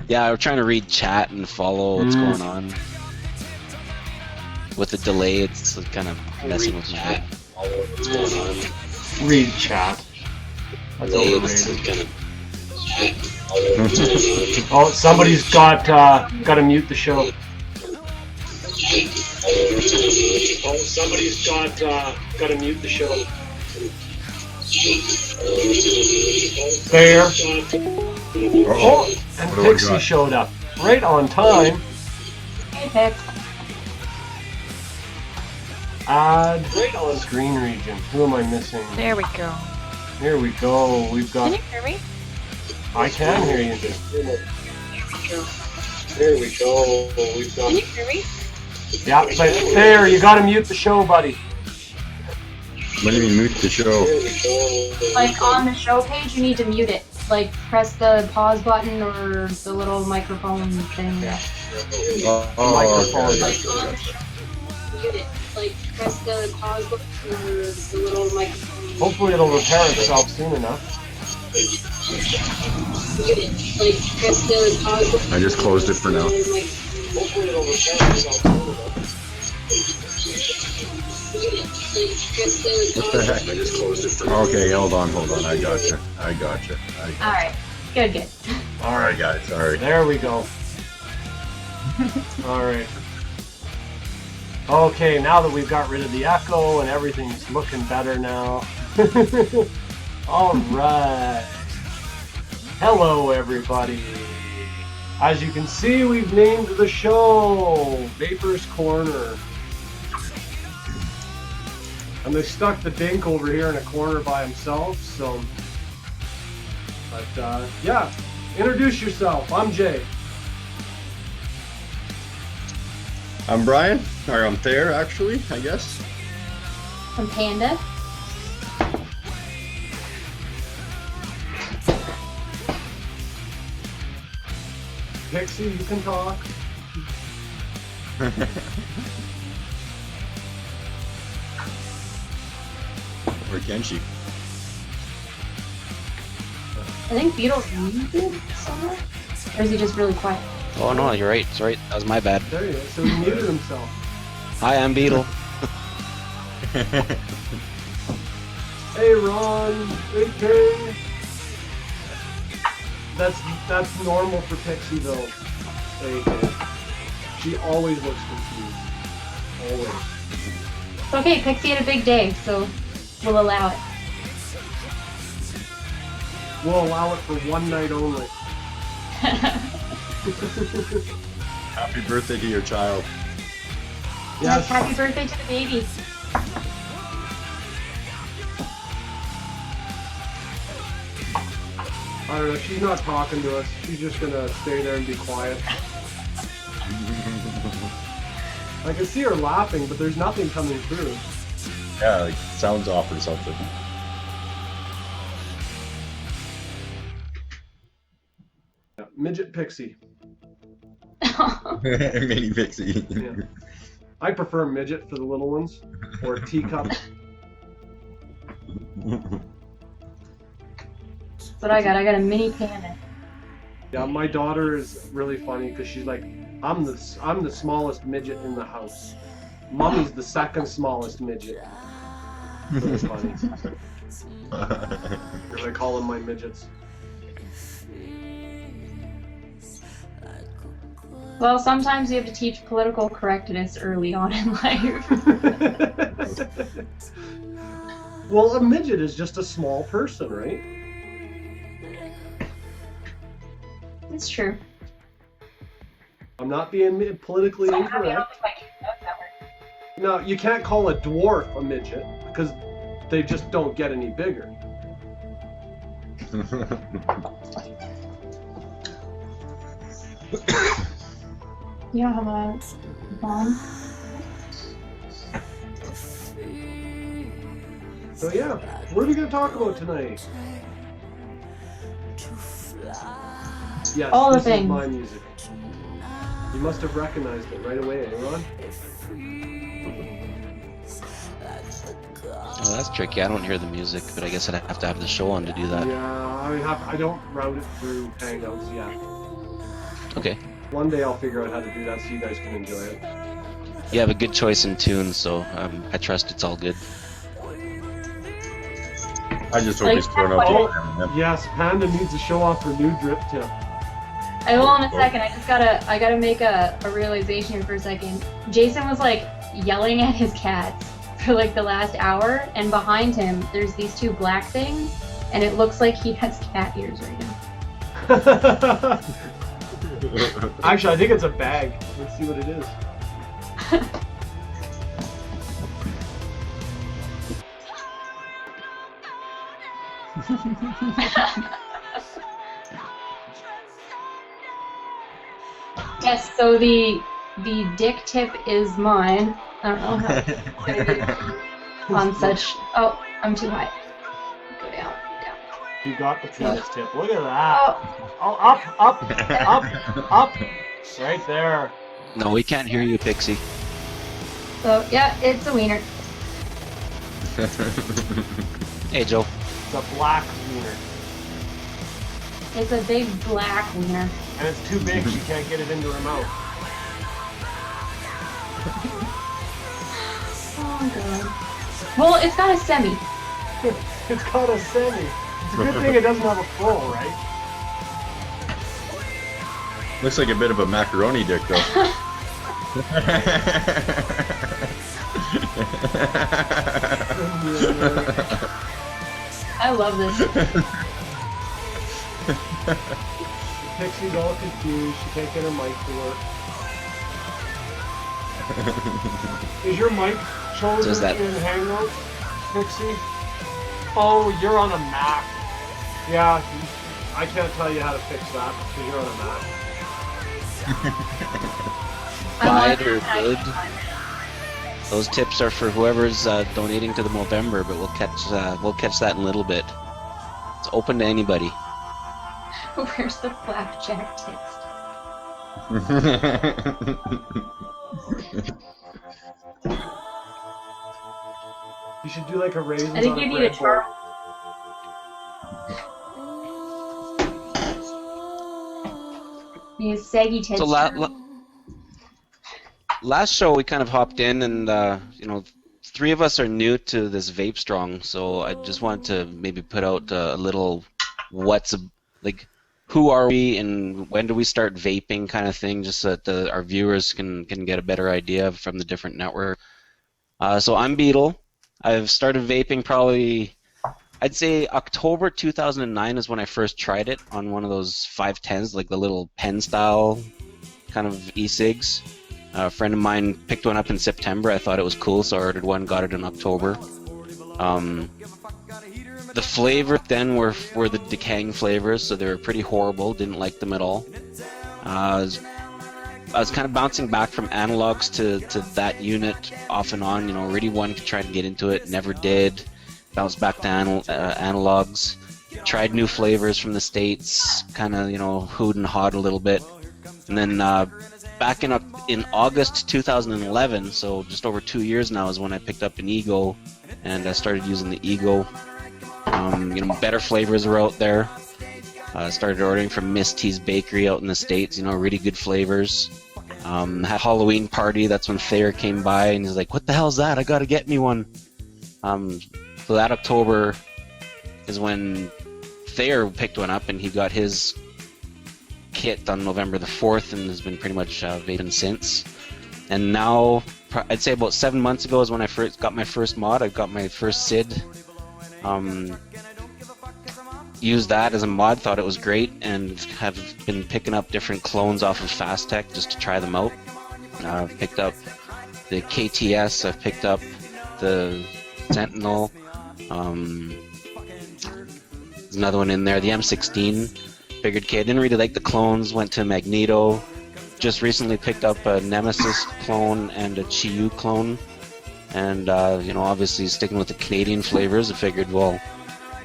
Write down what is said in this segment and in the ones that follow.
Yeah, we're trying to read chat and follow what's going on. With the delay, it's kind of messing with chat. Follow what's going on. Read chat. That's overrated. Oh, somebody's got to mute the show. Oh, somebody's got to mute the show. There. Oh, and Pixie showed up right on time. Hey, Pix. Add screen region. Who am I missing? There we go. Here we go. We've got. Can you hear me? I can hear you. There we go. We've got. Can you hear me? Yeah, but there, you gotta mute the show, buddy. What do you mean mute the show? Like on the show page, you need to mute it. Like press the pause button or the little microphone thing. Yeah. Microphone. Okay. Like on the show, mute it. Like press the pause button or the little microphone. Hopefully it'll repair itself soon enough. Mute it. Like press the pause button. I just closed it for now. Hopefully it'll repair itself soon enough. What the heck? I just closed it for now. Okay, hold on. I gotcha. Alright. Good. Alright, guys. Sorry. There we go. Alright. Okay, now that we've got rid of the echo and everything's looking better now. Alright. Hello, everybody. As you can see, we've named the show Vapers Corner. And they stuck the Dink over here in a corner by himself, so... But, yeah. Introduce yourself. I'm Jay. I'm Brian. Or I'm Thayer, actually, I guess. I'm Panda. Pixie, you can talk. Or can she? I think Beetle's muted somewhere. Or is he just really quiet? Oh no, you're right. Sorry, that was my bad. There he is. So he muted himself. Hi, I'm Beetle. Hey, Ron. Hey, King. That's normal for Pixie, though. Hey, she always looks confused. Always. It's okay, Pixie had a big day, so we'll allow it. We'll allow it for one night only. Happy birthday to your child. Yes. Happy birthday to the baby. I don't know, she's not talking to us. She's just gonna stay there and be quiet. I can see her laughing, but there's nothing coming through. Yeah, like sounds off or something. Yeah, Midget Pixie. Mini Pixie. Yeah. I prefer midget for the little ones, or teacup. That's what I got. I got a mini panda. Yeah, my daughter is really funny because she's like, I'm the smallest midget in the house. Mommy's the second smallest midget. So it's funny. Because I call them my midgets. Well, sometimes you have to teach political correctness early on in life. Well, a midget is just a small person, right? It's true. I'm not being politically incorrect. No, you can't call a dwarf a midget because they just don't get any bigger. You don't have a bomb? So yeah, what are we going to talk about tonight? Yes, All the this things. is my music. You must have recognized it right away, eh, Ron? Oh, that's tricky. I don't hear the music, but I guess I'd have to have the show on to do that. Yeah, I don't route it through Hangouts yet. Okay. One day I'll figure out how to do that so you guys can enjoy it. You have a good choice in tunes, so I trust it's all good. I just hope he's throwing out. Oh, yes, Panda needs to show off her new drip tip. I will in a second. I gotta make a realization here for a second. Jason was like yelling at his cats for like the last hour, and behind him there's these two black things, and it looks like he has cat ears right now. Actually, I think it's a bag. Let's see what it is. Yes, so the dick tip is mine. I don't know how on such. Oh, I'm too high. Go down. You got the penis tip. Look at that. Oh, Up. Right there. No, we can't hear you, Pixie. so yeah, it's a wiener. Hey, Joe. It's a black wiener. It's a big black wiener. And it's too big, she can't get it into her mouth. Oh god. Well, it's got a semi. It's got a semi. It's a good thing it doesn't have a full, right? Looks like a bit of a macaroni dick, though. I love this. Pixie's all confused. She can't get her mic to work. Is your mic chosen in Hangouts, Pixie? Oh, you're on a Mac. Yeah, I can't tell you how to fix that because you're on a Mac. Bad or good? Those tips are for whoever's donating to the Movember, but we'll catch that in a little bit. It's open to anybody. Where's the flapjack text? You should do like a raisins I think on you a need a bread board. char. Need a saggy text. So last show we kind of hopped in, and you know, 3 of us are new to this VapeStrong, so I just wanted to maybe put out a little who are we and when do we start vaping kind of thing, just so that our viewers can get a better idea from the different network. So I'm Beetle. I've started vaping probably, I'd say October 2009 is when I first tried it on one of those 510s, like the little pen style kind of e-cigs. A friend of mine picked one up in September. I thought it was cool, so I ordered one, got it in October. The flavor then were the decaying flavors, so they were pretty horrible. Didn't like them at all. I was kind of bouncing back from analogs to that unit off and on. You know, really wanted to try to get into it, never did. Bounced back to analogs. Tried new flavors from the States, kind of, you know, hooed and hawed a little bit. And then back in August 2011, so just over 2 years now, is when I picked up an Ego, and I started using the Ego. You know, better flavors are out there. I started ordering from Miss T's Bakery out in the States, you know, really good flavors. Had a Halloween party, that's when Thayer came by, and he's like, what the hell's that? I gotta get me one. So that October is when Thayer picked one up, and he got his kit on November the 4th, and has been pretty much vaping since. And now, I'd say about 7 months ago is when I first got my first mod. I got my first SID. Used that as a mod, thought it was great, and have been picking up different clones off of Fastech just to try them out. I've picked up the KTS, I've picked up the Sentinel, there's another one in there, the M16. Figured, okay, I didn't really like the clones, went to Magneto. Just recently picked up a Nemesis clone and a Chiyu clone. And, you know, obviously sticking with the Canadian flavors, I figured, well,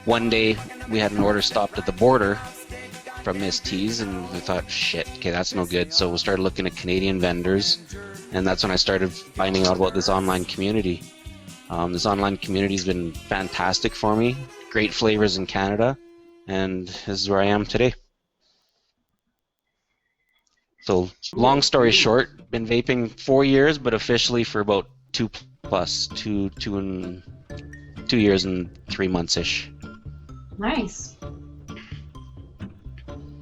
one day we had an order stopped at the border from Miss T's, and I thought, shit, okay, that's no good. So we started looking at Canadian vendors, and that's when I started finding out about this online community. This online community has been fantastic for me. Great flavors in Canada, and this is where I am today. So long story short, been vaping 4 years, but officially for about 2 years and 3 months ish. Nice.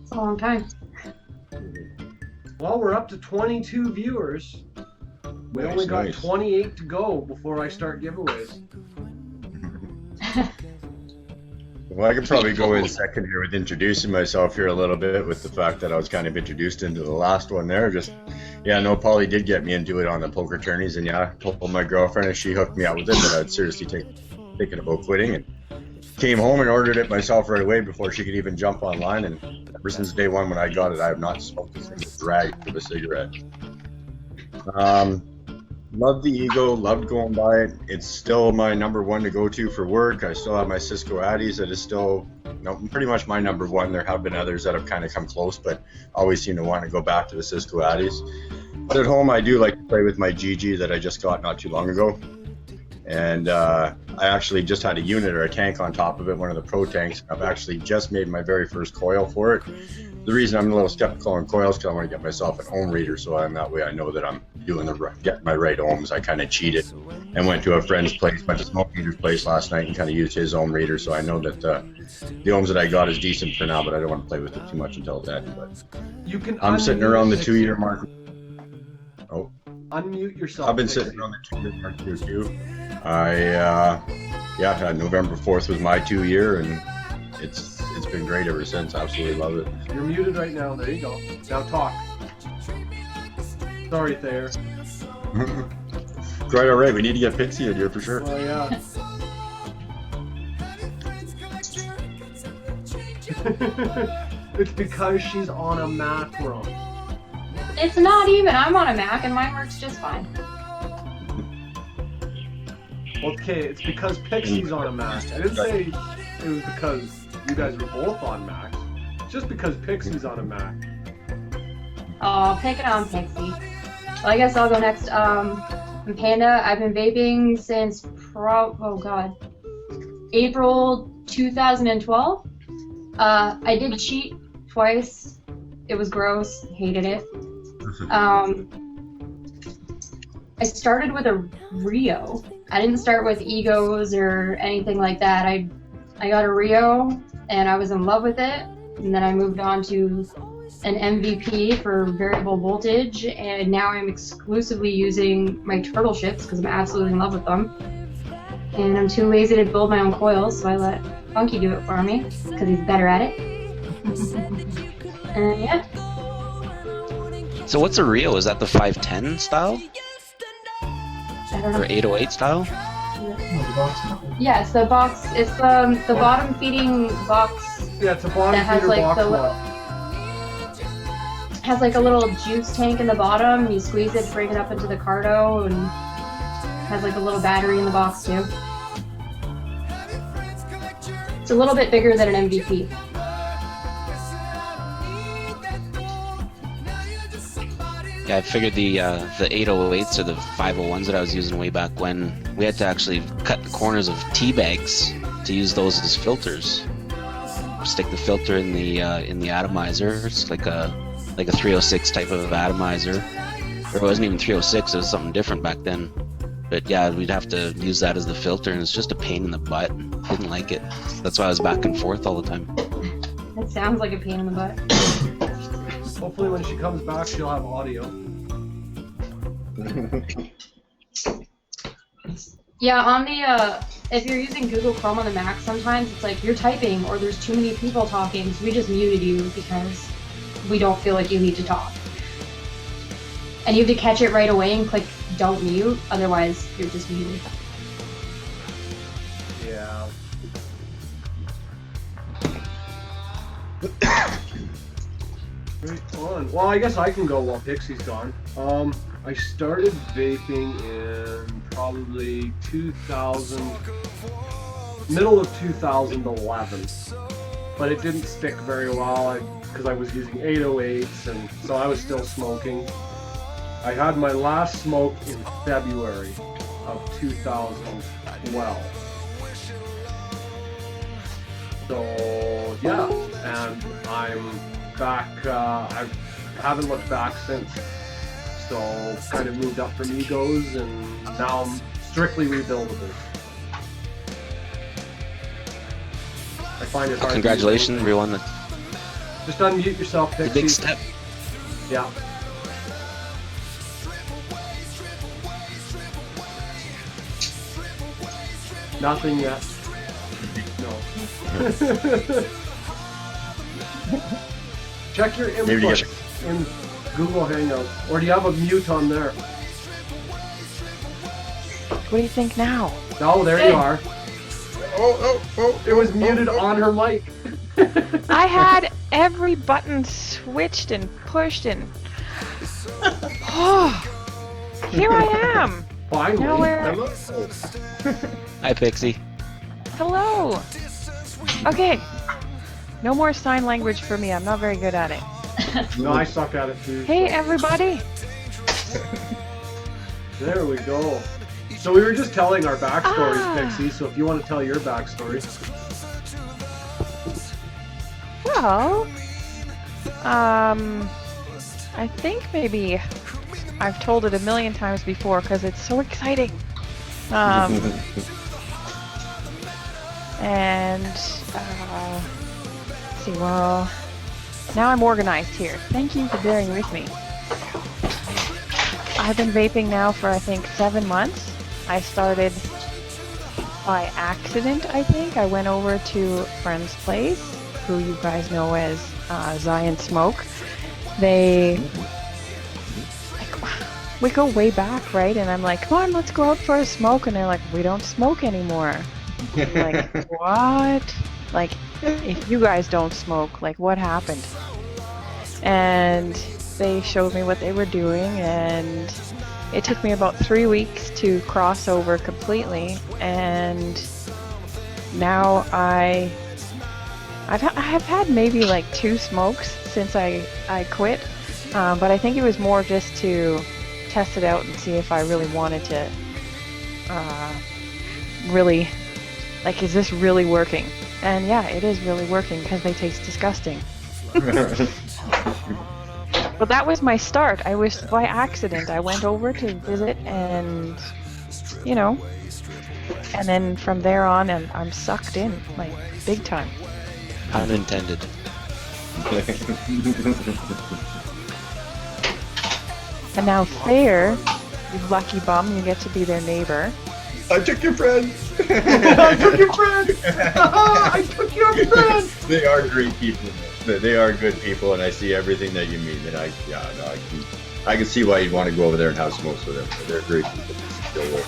It's a long time. Well, we're up to 22 viewers. We only got 28 to go before I start giveaways. Well, I could probably go in second here with introducing myself here a little bit with the fact that I was kind of introduced into the last one there. Just, yeah, no, Polly did get me into it on the poker tourneys, and yeah, I told my girlfriend and she hooked me up with it, but I'd seriously thinking about quitting, and came home and ordered it myself right away before she could even jump online, and ever since day one when I got it, I have not smoked a single drag of a cigarette. Loved the Ego, loved going by it. It's still my number one to go to for work. I still have my Cisco Addies that is still, pretty much my number one. There have been others that have kind of come close, but always seem to want to go back to the Cisco Addies. But at home, I do like to play with my GG that I just got not too long ago. And I actually just had a unit or a tank on top of it, one of the Pro tanks. I've actually just made my very first coil for it. The reason I'm a little skeptical on coils is because I want to get myself an ohm reader, so that way I know that I'm getting my right ohms. I kind of cheated and went to a friend's place, went to Smoke Meter's place last night and kind of used his ohm reader, so I know that the ohms that I got is decent for now, but I don't want to play with it too much until then. But I'm sitting around the 2-year mark. Oh. Unmute yourself. I've been sitting around the 2-year mark here too. November 4th was my 2-year, and it's been great ever since. Absolutely love it. You're muted right now. There you go. Now talk. Sorry, Thayer. Right, all right. We need to get Pixie in here for sure. Oh yeah. It's because she's on a Mac, bro. It's not even. I'm on a Mac and mine works just fine. Okay, it's because Pixie's on a Mac. I didn't say it was because you guys were both on Mac. It's just because Pixie's on a Mac. Oh, pick it on Pixie. Well, I guess I'll go next. I'm Panda. I've been vaping since April 2012. I did cheat twice. It was gross. Hated it. I started with a Rio. I didn't start with Egos or anything like that. I got a Rio and I was in love with it, and then I moved on to an MVP for variable voltage, and now I'm exclusively using my turtle ships because I'm absolutely in love with them. And I'm too lazy to build my own coils, so I let Funky do it for me because he's better at it. And yeah. So what's a Rio? Is that the 510 style? I don't know. Or 808 style? Yes, the box. It's the bottom feeding box. Yeah, it's a bottom that has feeder like box. Has like a little juice tank in the bottom, and you squeeze it to bring it up into the cardo, and has like a little battery in the box too. It's a little bit bigger than an MVP. Yeah, I figured the 808s or the 501s that I was using way back when, we had to actually cut the corners of tea bags to use those as filters. Stick the filter in the atomizer. It's like a 306 type of atomizer. Or it wasn't even 306, it was something different back then. But yeah, we'd have to use that as the filter, and it's just a pain in the butt. Didn't like it. That's why I was back and forth all the time. It sounds like a pain in the butt. Hopefully when she comes back, she'll have audio. Yeah, on the if you're using Google Chrome on the Mac, sometimes it's like you're typing or there's too many people talking, so we just muted you because we don't feel like you need to talk. And you have to catch it right away and click don't mute, otherwise you're just muted. Yeah. Right on. Well, I guess I can go while Pixie's gone. I started vaping in probably middle of 2011, but it didn't stick very well because I was using 808s, and so I was still smoking. I had my last smoke in February of 2012. So yeah, and I'm back. I've haven't looked back since. So kind of moved up from egos, and now I'm strictly rebuildable. I find it hard. Congratulations, everyone. Just unmute yourself, Pixie. It's a big step. Yeah. Nothing yet. No. Check your input in Google Hangouts, or do you have a mute on there? What do you think now? Oh, there you are. Oh! It was muted on her mic. I had every button switched and pushed and... Oh, here I am. Finally. Now Hi, Pixie. Hello. Okay. No more sign language for me. I'm not very good at it. No, I suck at it too. Hey, everybody. There we go. So we were just telling our backstories, Pixie, so if you want to tell your backstory. Well, I think maybe I've told it a million times before because it's so exciting. And, let's see, well, now I'm organized here. Thank you for bearing with me. I've been vaping now for, I think, 7 months. I started by accident, I think. I went over to a friend's place, who you guys know as Zion Smoke. We go way back, right? And I'm like, come on, let's go out for a smoke. And they're like, we don't smoke anymore. I'm like, what? Like, if you guys don't smoke, like, what happened? And they showed me what they were doing, and it took me about 3 weeks to cross over completely. And now I have had maybe like 2 smokes since I quit, but I think it was more just to test it out and see if I really wanted to really, like, is this really working? And yeah, it is really working because they taste disgusting. But that was my start. I was by accident. I went over to visit and, you know, and then from there on I'm sucked in, like, big time. Unintended. And now Thayer, you lucky bum, you get to be their neighbor. I took your friend. I took your friend. I took your friend. They are great people. They are good people, and I see everything that you mean. And I can see why you'd want to go over there and have smokes with them. They're great people.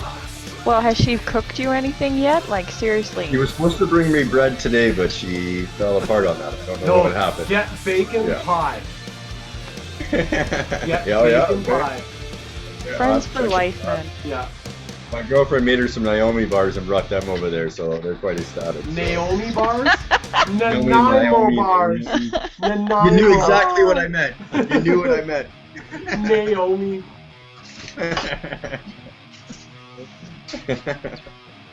Well, has she cooked you anything yet? Like, seriously? She was supposed to bring me bread today, but she fell apart on that. I don't know what happened. Get bacon pie. Get bacon pie. Friends for life, man. Yeah. My girlfriend made her some Naomi bars and brought them over there, so they're quite ecstatic. So. Naomi bars? Nanaimo bars. You knew exactly what I meant. You knew what I meant. Naomi.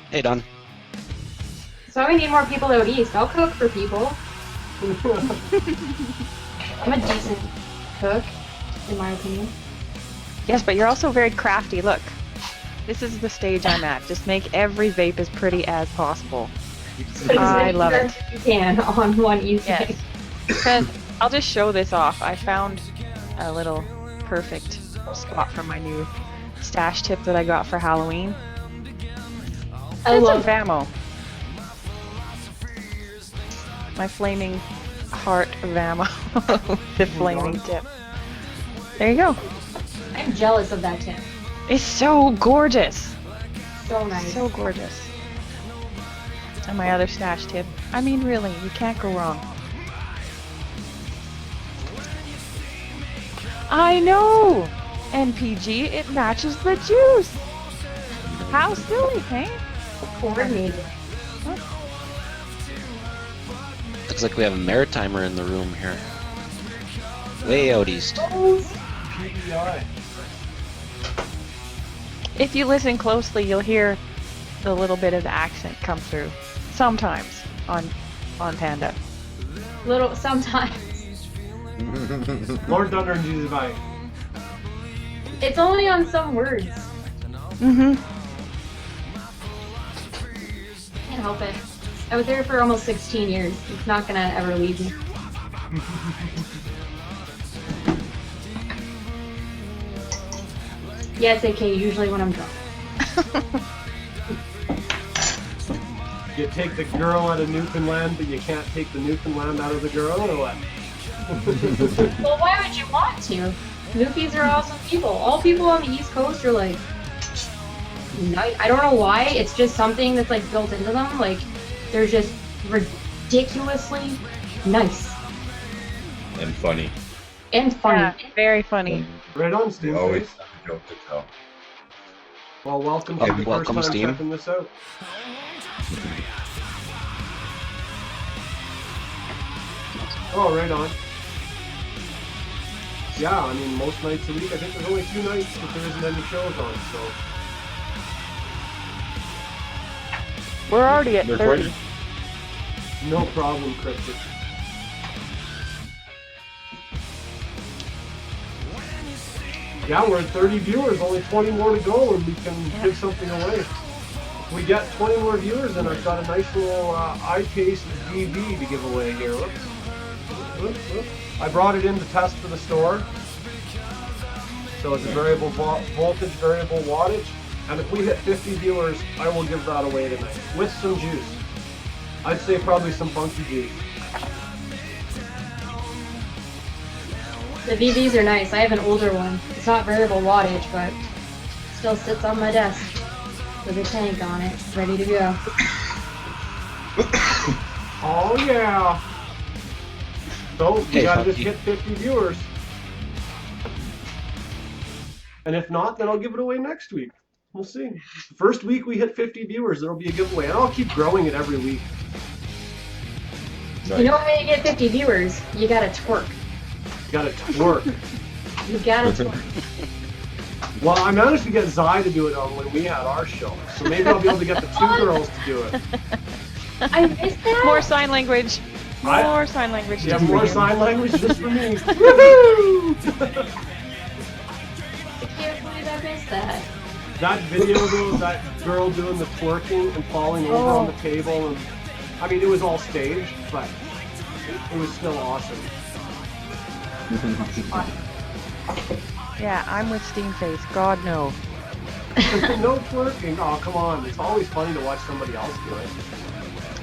Hey, Don. So we need more people out east. I'll cook for people. I'm a decent cook, in my opinion. Yes, but you're also very crafty. Look, this is the stage I'm at. Just make every vape as pretty as possible. I love it. You can on one e-cig. Yes. Because I'll just show this off. I found a little perfect spot for my new stash tip that I got for Halloween. I love Vamo. My flaming heart Vamo. The flaming tip. There you go. I'm jealous of that tip. It's so gorgeous. So nice. So gorgeous. And my other stash tip. I mean, really, you can't go wrong. I know! NPG, it matches the juice! How silly, hey? Coordinated. Looks like we have a maritimer in the room here. Way out east. PBI. If you listen closely, you'll hear the little bit of the accent come through. Sometimes on Panda. Sometimes. Lord Thunder and Jesus Bite. It's only on some words. Mm-hmm. Can't help it. I was there for almost 16 years. It's not gonna ever leave me. Yeah, it's okay, usually when I'm drunk. You take the girl out of Newfoundland, but you can't take the Newfoundland out of the girl, or what? Well, why would you want to? Newfies are awesome people. All people on the East Coast are like... I don't know why, it's just something that's like built into them. Like, they're just ridiculously nice. And funny. And funny. Yeah, very funny. Right on, They Steam always Face. have a joke to tell. Well, welcome Oh, to the welcome, first time Steam. checking this out. Oh, right on. Yeah, I mean, most nights a week. I think there's only 2 nights that there isn't any shows on, so... We're already at They're 30. No problem, Cryptic. Yeah, we're at 30 viewers, only 20 more to go, and we can give something away. If we get 20 more viewers, then I've got a nice little iTaste DV to give away here. Whoops. Whoops. I brought it in to test for the store. So it's a variable voltage, variable wattage. And if we hit 50 viewers, I will give that away tonight. With some juice. I'd say probably some funky juice. The VVs are nice. I have an older one. It's not variable wattage, but still sits on my desk with a tank on it, ready to go. Oh yeah! So, we Hey, gotta just Funky. hit 50 viewers. And if not, then I'll give it away next week. We'll see. First week we hit 50 viewers, there'll be a giveaway. And I'll keep growing it every week. You know when you get 50 viewers, you gotta twerk. You gotta twerk. You gotta twerk. Well, I managed to get Zai to do it on when we had our show. So maybe I'll be able to get the 2 girls to do it. I missed that? More sign language. More sign language. You have just for more you. sign language just for me. Woohoo! I can't believe I missed that. That video though, that girl doing the twerking and falling over on the table, and I mean it was all staged, but it was still awesome. Yeah, I'm with Steamface. God, no. No twerking. Oh come on! It's always funny to watch somebody else do it.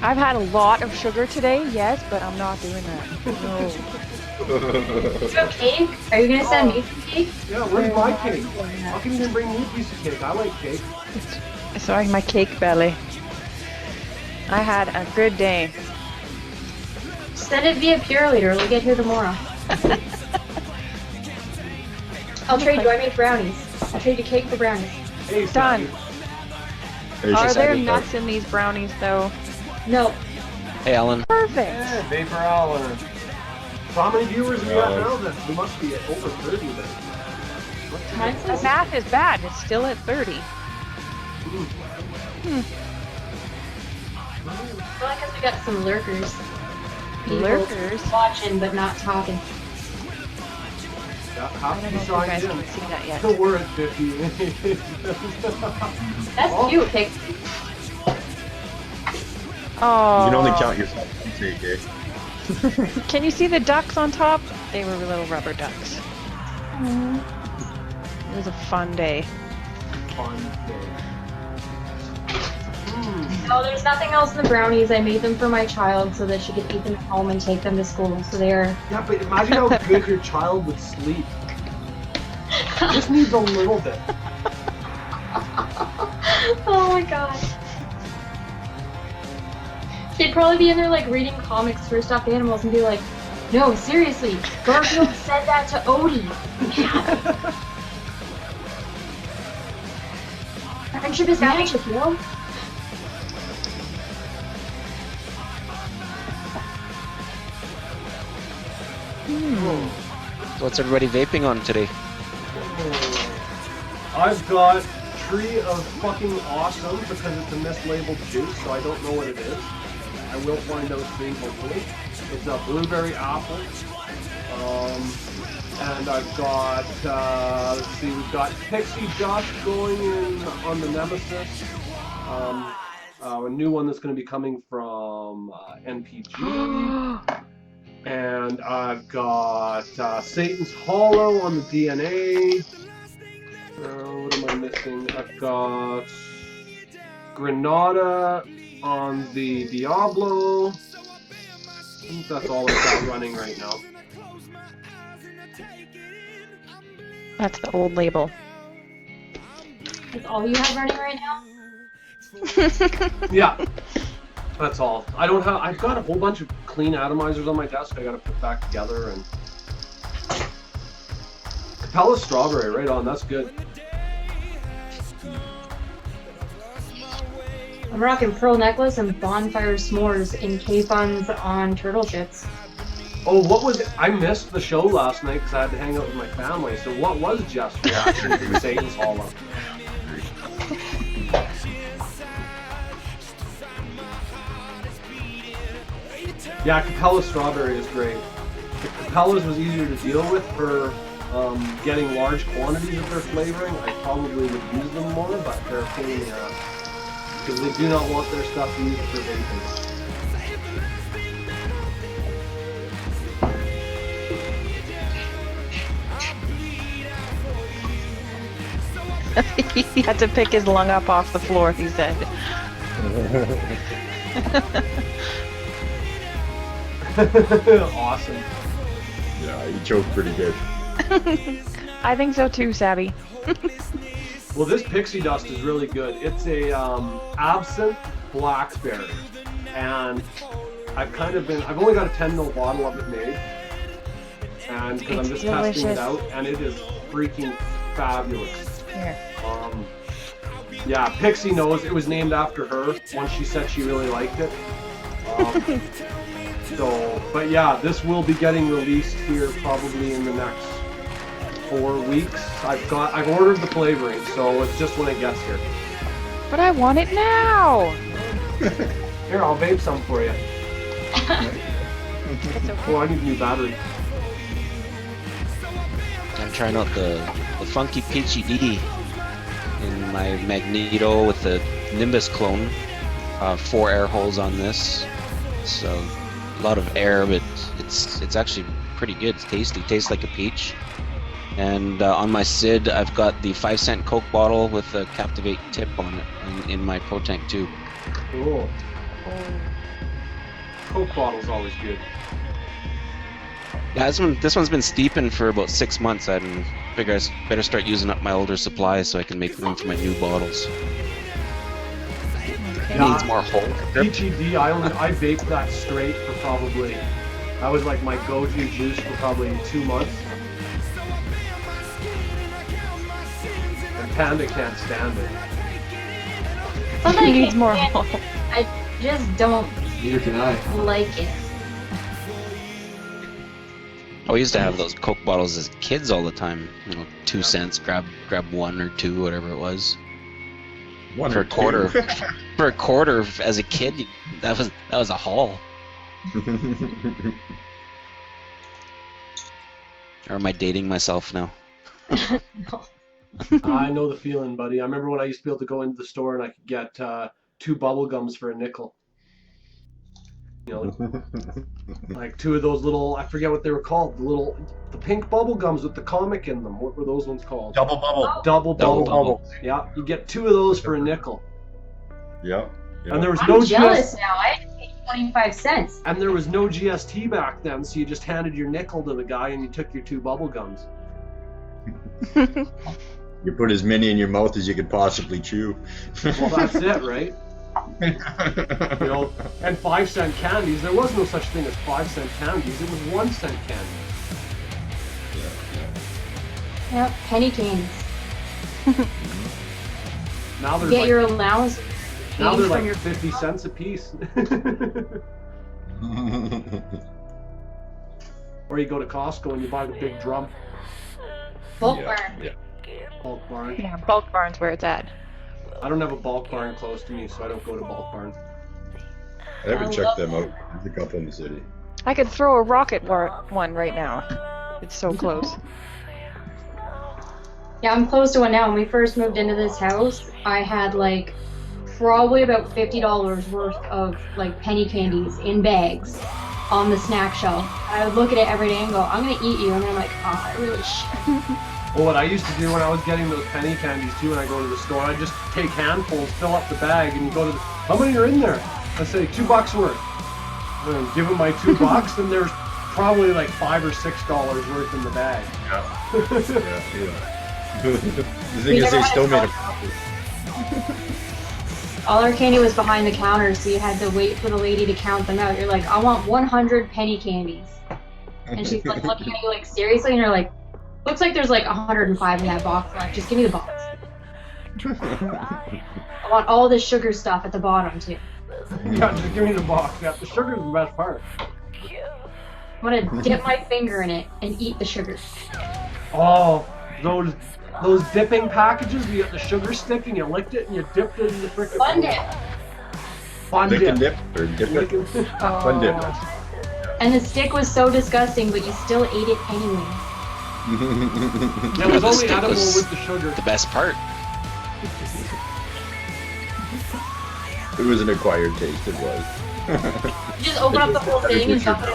I've had a lot of sugar today, yes, but I'm not doing that. No. You have cake? Are you gonna send me some cake? Yeah, where's my cake? How come you didn't bring me a piece of cake? I like cake. Sorry, my cake belly. I had a good day. Send it via Pure Leader. It'll get here tomorrow. I'll trade you. I make brownies. I'll trade you cake for brownies. Hey, Done. Sammy. Are just there added nuts in these brownies, though? No. Hey, Alan. Perfect. Yeah, Vapor Allen. So how many viewers we got now then? We must be at over 30 then. Mine The says math is bad. It's still at 30. I feel like we got some lurkers. People Lurkers? watching but not talking. Yeah, I half don't be know if you signed guys in. can see that yet. So we're at 50. That's Oh. cute, Pixie. Oh. You can only count yourself once, AK. Can you see the ducks on top? They were little rubber ducks. It was a fun day. Fun day. No, there's nothing else in the brownies. I made them for my child so that she could eat them at home and take them to school. So they are. Yeah, but imagine how good your child would sleep. Just needs a little bit. Oh my god. She'd probably be in there like reading comics for stuffed animals and be like, no, seriously, Garfield said that to Odie. Friendship is magic, you know? So what's everybody vaping on today? I've got Tree of Fucking Awesome because it's a mislabeled juice, so I don't know what it is. I will find out soon, hopefully. It's a blueberry apple, And I've got, let's see, we've got Pixie Dust going in on the Nemesis. A new one that's going to be coming from NPG. And I've got Satan's Hollow on the DNA. What am I missing? I've got Granada on the Diablo. I think that's all I've got running right now. That's the old label. That's all you have running right now? Yeah, that's all. I've got a whole bunch of clean atomizers on my desk I gotta put back together, and Capella Strawberry, right on, that's good. I'm rocking Pearl Necklace and Bonfire S'mores in K-Fun's on Turtle Chips. Oh, what was it? I missed the show last night because I had to hang out with my family, so what was Jeff's reaction to Satan's Hollow? Yeah, Capella Strawberry is great. The Capella's was easier to deal with for getting large quantities of their flavoring. I probably would use them more, but they're a pain in the ass. Because they do not want their stuff used for vaping. He had to pick his lung up off the floor, he said. Awesome. Yeah, you choked pretty good. I think so too, Savvy. Well, this Pixie Dust is really good. It's a absinthe blackberry, and I've only got a 10 ml bottle of it made, and because I'm just testing it out, and it is freaking fabulous. Here. Yeah, Pixie knows it was named after her once she said she really liked it. But yeah, this will be getting released here probably in the next 4 weeks. I've ordered the flavoring, so it's just when it gets here. But I want it now! Here, I'll vape some for you. It's okay. Oh, I need a new battery. I'm trying out the Funky Peachy D in my Magneto with the Nimbus clone. 4 air holes on this, so a lot of air, but it's actually pretty good. It's tasty. Tastes like a peach. And on my SID, I've got the 5-cent Coke bottle with a Captivate tip on it in my Pro Tank tube. Cool. Coke bottle's always good. Yeah, this one's been steeping for about 6 months. I figure I better start using up my older supplies so I can make room for my new bottles. It needs more hole. PGD, I vaped that straight for probably, that was like my go-to juice for probably 2 months. And Panda can't stand it. Sometimes He needs more I hole. just don't Neither can I. like it. Oh, we used to have those Coke bottles as kids all the time. 2 cents, grab 1 or 2, whatever it was. One For or a quarter. two. For a quarter as a kid, that was a haul. Or am I dating myself now? I know the feeling, buddy. I remember when I used to be able to go into the store and I could get 2 bubble gums for a nickel. Like 2 of those little, I forget what they were called, the pink bubble gums with the comic in them. What were those ones called? Double bubble. Double Double bubble. Yeah, you get 2 of those for a nickel. Yep. And there was I'm no jealous now. I had to pay 25 cents. And there was no GST back then, so you just handed your nickel to the guy and you took your 2 bubble gums. You put as many in your mouth as you could possibly chew. Well, that's it, right? And 5-cent candies. There was no such thing as 5-cent candies. It was 1-cent candies. Yep, penny canes. Now there's Get your allowance. now they're from like your 50 cents a piece. Or you go to Costco and you buy the big drum. bulk Yeah, barn. yeah. Bulk barn. Yeah, bulk barn's where it's at. I don't have a bulk barn close to me, so I don't go to bulk barn. I haven't I checked love them out. There's a couple in the city. I could throw a rocket one right now. It's so close. Yeah, I'm close to one now. When we first moved into this house, I had like probably about $50 worth of like penny candies in bags on the snack shelf. I would look at it every day and go, I'm gonna eat you, and then I'm like, oh, I really should. Well, what I used to do when I was getting those penny candies too, when I go to the store, I'd just take handfuls, fill up the bag, and you go to the, how many are in there? I say $2 worth. And give them my $2, and there's probably like $5 or $6 worth in the bag. Yeah. The thing is, they still made a profit. All our candy was behind the counter, so you had to wait for the lady to count them out. You're like, I want 100 penny candies. And she's like looking at you like, seriously? And you're like, looks like there's like 105 in that box left. Just give me the box. I want all the sugar stuff at the bottom too. Yeah, just give me the box. Yeah, the sugar's the best part. I'm gonna dip my finger in it and eat the sugar. Oh, those dipping packages, you get the sugar stick and you licked it and you dipped it in the frickin' Fun dip. Fun Lick dip. and dip or dip it. Fun dip. And the stick was so disgusting, but you still ate it anyway. It was The only stick edible was with the sugar. The best part. It was an acquired taste, it was. You just open up the whole thing and dump it in.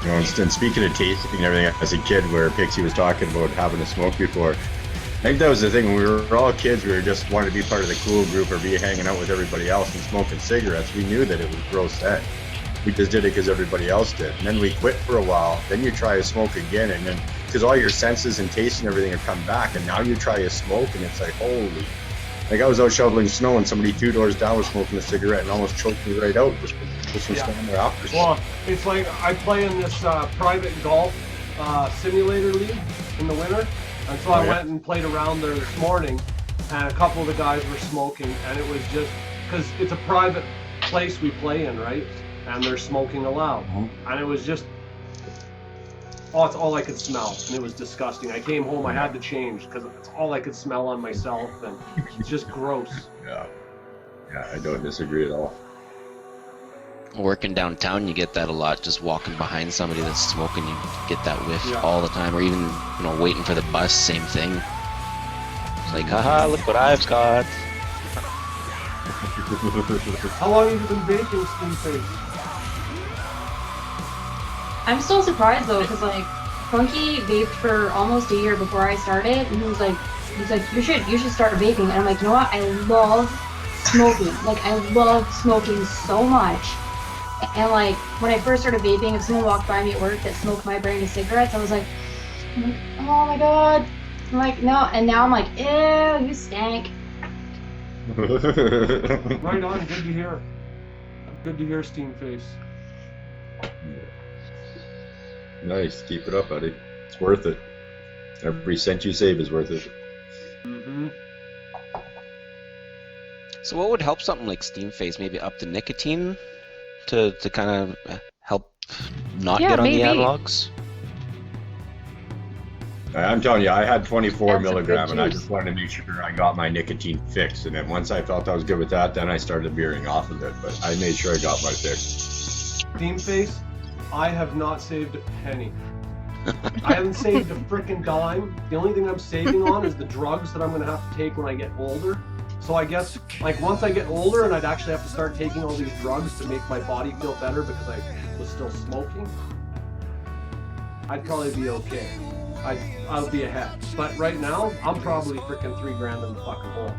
You know, and speaking of tasting and everything, as a kid, where Pixie was talking about having a smoke before, I think that was the thing. When we were all kids, we were just wanted to be part of the cool group or be hanging out with everybody else and smoking cigarettes. We knew that it was gross then. We just did it because everybody else did. And then we quit for a while. Then you try to smoke again, and then because all your senses and taste and everything have come back, and now you try to smoke, and it's like, holy. Like I was out shoveling snow, and somebody 2 doors down was smoking a cigarette and almost choked me right out just from standing there after. Well, it's like I play in this private golf simulator league in the winter, and so I went and played around there this morning, and a couple of the guys were smoking, and it was just because it's a private place we play in, right? And they're smoking allowed, and it was just, oh, it's all I could smell, and it was disgusting. I came home, I had to change because it's all I could smell on myself, and it's just gross. Yeah, I don't disagree at all. Working downtown, you get that a lot. Just walking behind somebody that's smoking, you get that whiff Yeah. all the time. Or even, waiting for the bus, same thing. It's like, haha, look what I've got. How long have you been vaping, Steam Face? I'm still surprised though, because like Funky vaped for almost a year before I started, and he was like, you should start vaping. And I'm like, you know what? I love smoking. Like I love smoking so much. And like when I first started vaping, if someone walked by me at work that smoked my brand of cigarettes, I was like, oh my god. I'm like, no. And now I'm like, ew, you stank. Right on, good to hear. Good to hear, Steam Face. Nice, keep it up, Eddie. It's worth it. Every cent you save is worth it. Mm-hmm. So what would help something like Steam Face? Maybe up the nicotine to kind of help not get on the analogs? I'm telling you, I had 24 That's a milligram, good and I juice. just wanted to make sure I got my nicotine fix. And then once I felt I was good with that, then I started veering off of it. But I made sure I got my fix. Steam Face, I have not saved a penny. I haven't saved a frickin' dime. The only thing I'm saving on is the drugs that I'm gonna have to take when I get older. So I guess, like, once I get older and I'd actually have to start taking all these drugs to make my body feel better because I was still smoking, I'd probably be okay. I'll be ahead. But right now, I'm probably frickin' $3,000 in the fucking hole.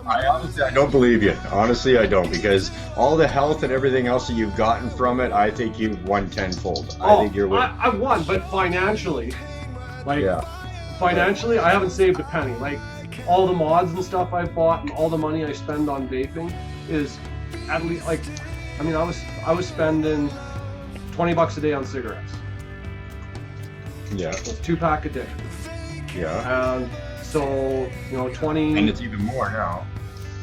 I honestly, I don't believe you. Honestly, I don't, because all the health and everything else that you've gotten from it, I think you've won tenfold. I think you're winning. I won, but financially, financially, I haven't saved a penny. Like, all the mods and stuff I've bought and all the money I spend on vaping is at least, like, I mean, I was spending $20 a day on cigarettes. Yeah. It's 2-pack a day. Yeah. And so, 20... And it's even more now.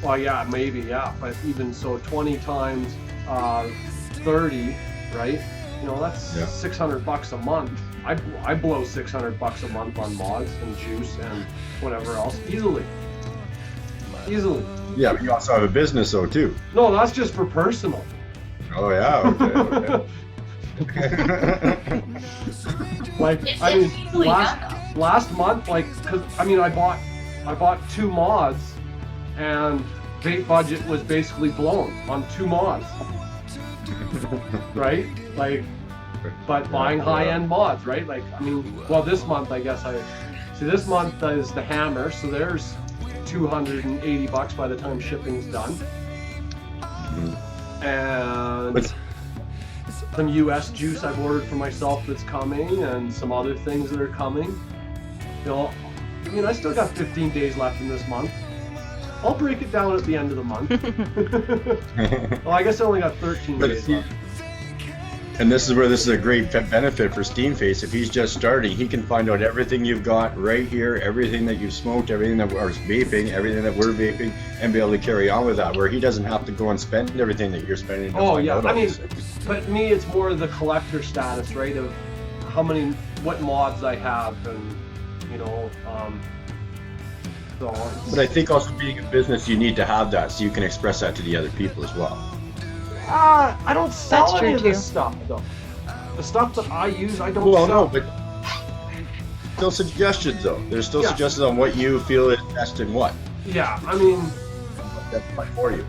Well, yeah, maybe, yeah. But even so, 20 times 30, right? That's $600 a month. I blow $600 a month on mods and juice and whatever else easily. Easily. Yeah, but you also have a business though too. No, that's just for personal. Oh yeah, okay. Like, It's I mean, easily done, last month, like, cause I mean, I bought 2 mods, and vape budget was basically blown on 2 mods, right? Like, but buying high-end mods, right? Like, I mean, well, this month I guess this month is the hammer, so there's $280 by the time shipping's done, and some US juice I've ordered for myself that's coming, and some other things that are coming. You know, I mean, I still got 15 days left in this month. I'll break it down at the end of the month. Well, I guess I only got 13 days left. And this is where this is a great benefit for Steamface. If he's just starting, he can find out everything you've got right here, everything that you've smoked, everything that we're vaping, everything that we're vaping, and be able to carry on with that, where he doesn't have to go and spend everything that you're spending. Oh yeah, I mean, but me, it's more the collector status, right? Of what mods I have, and you know, so. But I think also being a business, you need to have that so you can express that to the other people as well. I don't sell That's any true, of this too. stuff, though. The stuff that I use, I don't Well, sell. no, but still suggestions though. There's still Yeah. suggestions on what you feel is best and what. Yeah, I mean, That's fine for you.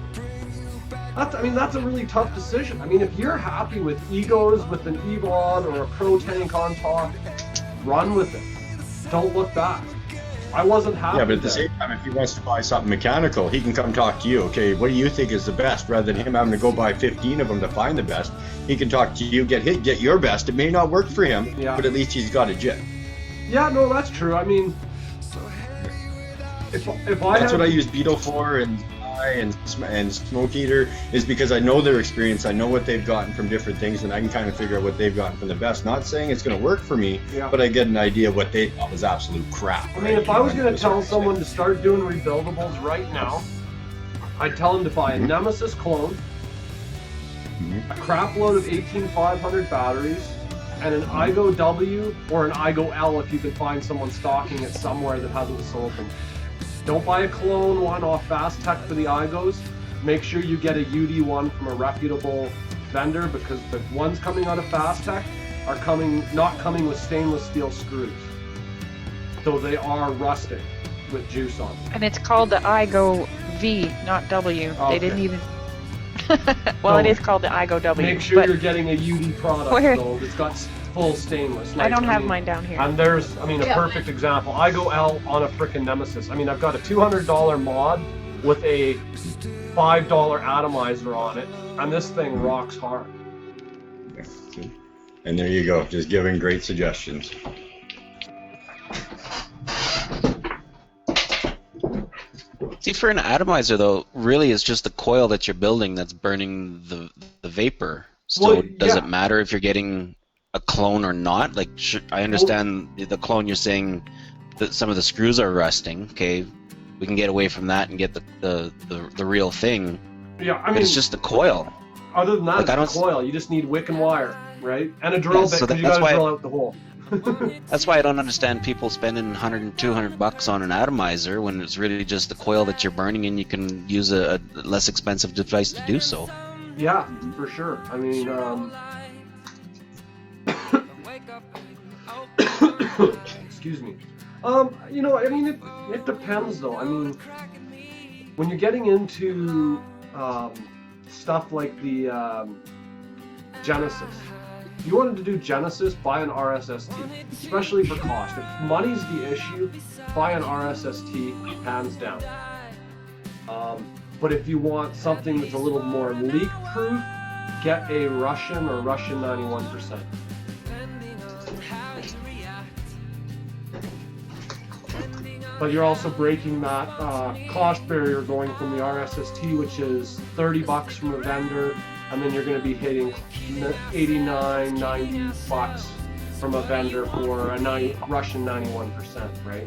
that's a really tough decision. I mean, if you're happy with egos, with an E-Mod or a Pro Tank on top, run with it. Don't look back. I wasn't happy. Yeah, but at the then. same time, if he wants to buy something mechanical, he can come talk to you. Okay, what do you think is the best? Rather than him having to go buy 15 of them to find the best, he can talk to you, get your best. It may not work for him, Yeah. but at least he's got a JIT. Yeah, no, that's true. I mean, if I That's had, what I use Beetle for and Smoke Eater, is because I know their experience, I know what they've gotten from different things, and I can kind of figure out what they've gotten from the best. Not saying it's going to work for me, Yeah. but I get an idea of what they thought was absolute crap. I mean, if I was going to tell someone to start doing rebuildables right now, I'd tell them to buy a Nemesis clone, a crap load of 18500 batteries, and an iGo W or an iGo L if you can find someone stocking it somewhere that hasn't sold them. Don't buy a clone one off Fast Tech for the iGos. Make sure you get a UD one from a reputable vendor, because the ones coming out of Fast Tech are not coming with stainless steel screws. So they are rusting with juice on them. And it's called the iGo V, not W. Okay. They didn't even. Well, it So, is called the iGo W. Make sure but you're getting a UD product Where- though that's got full stainless. I don't have mean, mine down here. And there's, I mean, a Yeah. perfect example. I go L on a frickin' Nemesis. I mean, I've got a $200 mod with a $5 atomizer on it, and this thing rocks hard. And there you go, just giving great suggestions. See, for an atomizer though, really it's just the coil that you're building that's burning the vapor. So Well, does yeah. it matter if you're getting a clone or not? Like, I understand the clone you're saying that some of the screws are rusting. Okay, we can get away from that and get the real thing. Yeah, I But mean, it's just the coil. other than that, like, I it's a don't coil. You just need wick and wire, right? And a drill Yeah, bit, so because you that's gotta why- drill out the hole. That's why I don't understand people spending 100 and 200 bucks on an atomizer when it's really just the coil that you're burning, and you can use a less expensive device to do so. Yeah, for sure. I mean, excuse me. You know, I mean, it depends though. I mean, when you're getting into stuff like the Genesis, if you wanted to do Genesis, buy an RSST, especially for cost. If money's the issue, buy an RSST, hands down. But if you want something that's a little more leak-proof, get a Russian or Russian 91%. But you're also breaking that cost barrier going from the RSST, which is 30 bucks from a vendor, and then you're going to be hitting 89, 90 bucks from a vendor for a Russian 91%, right?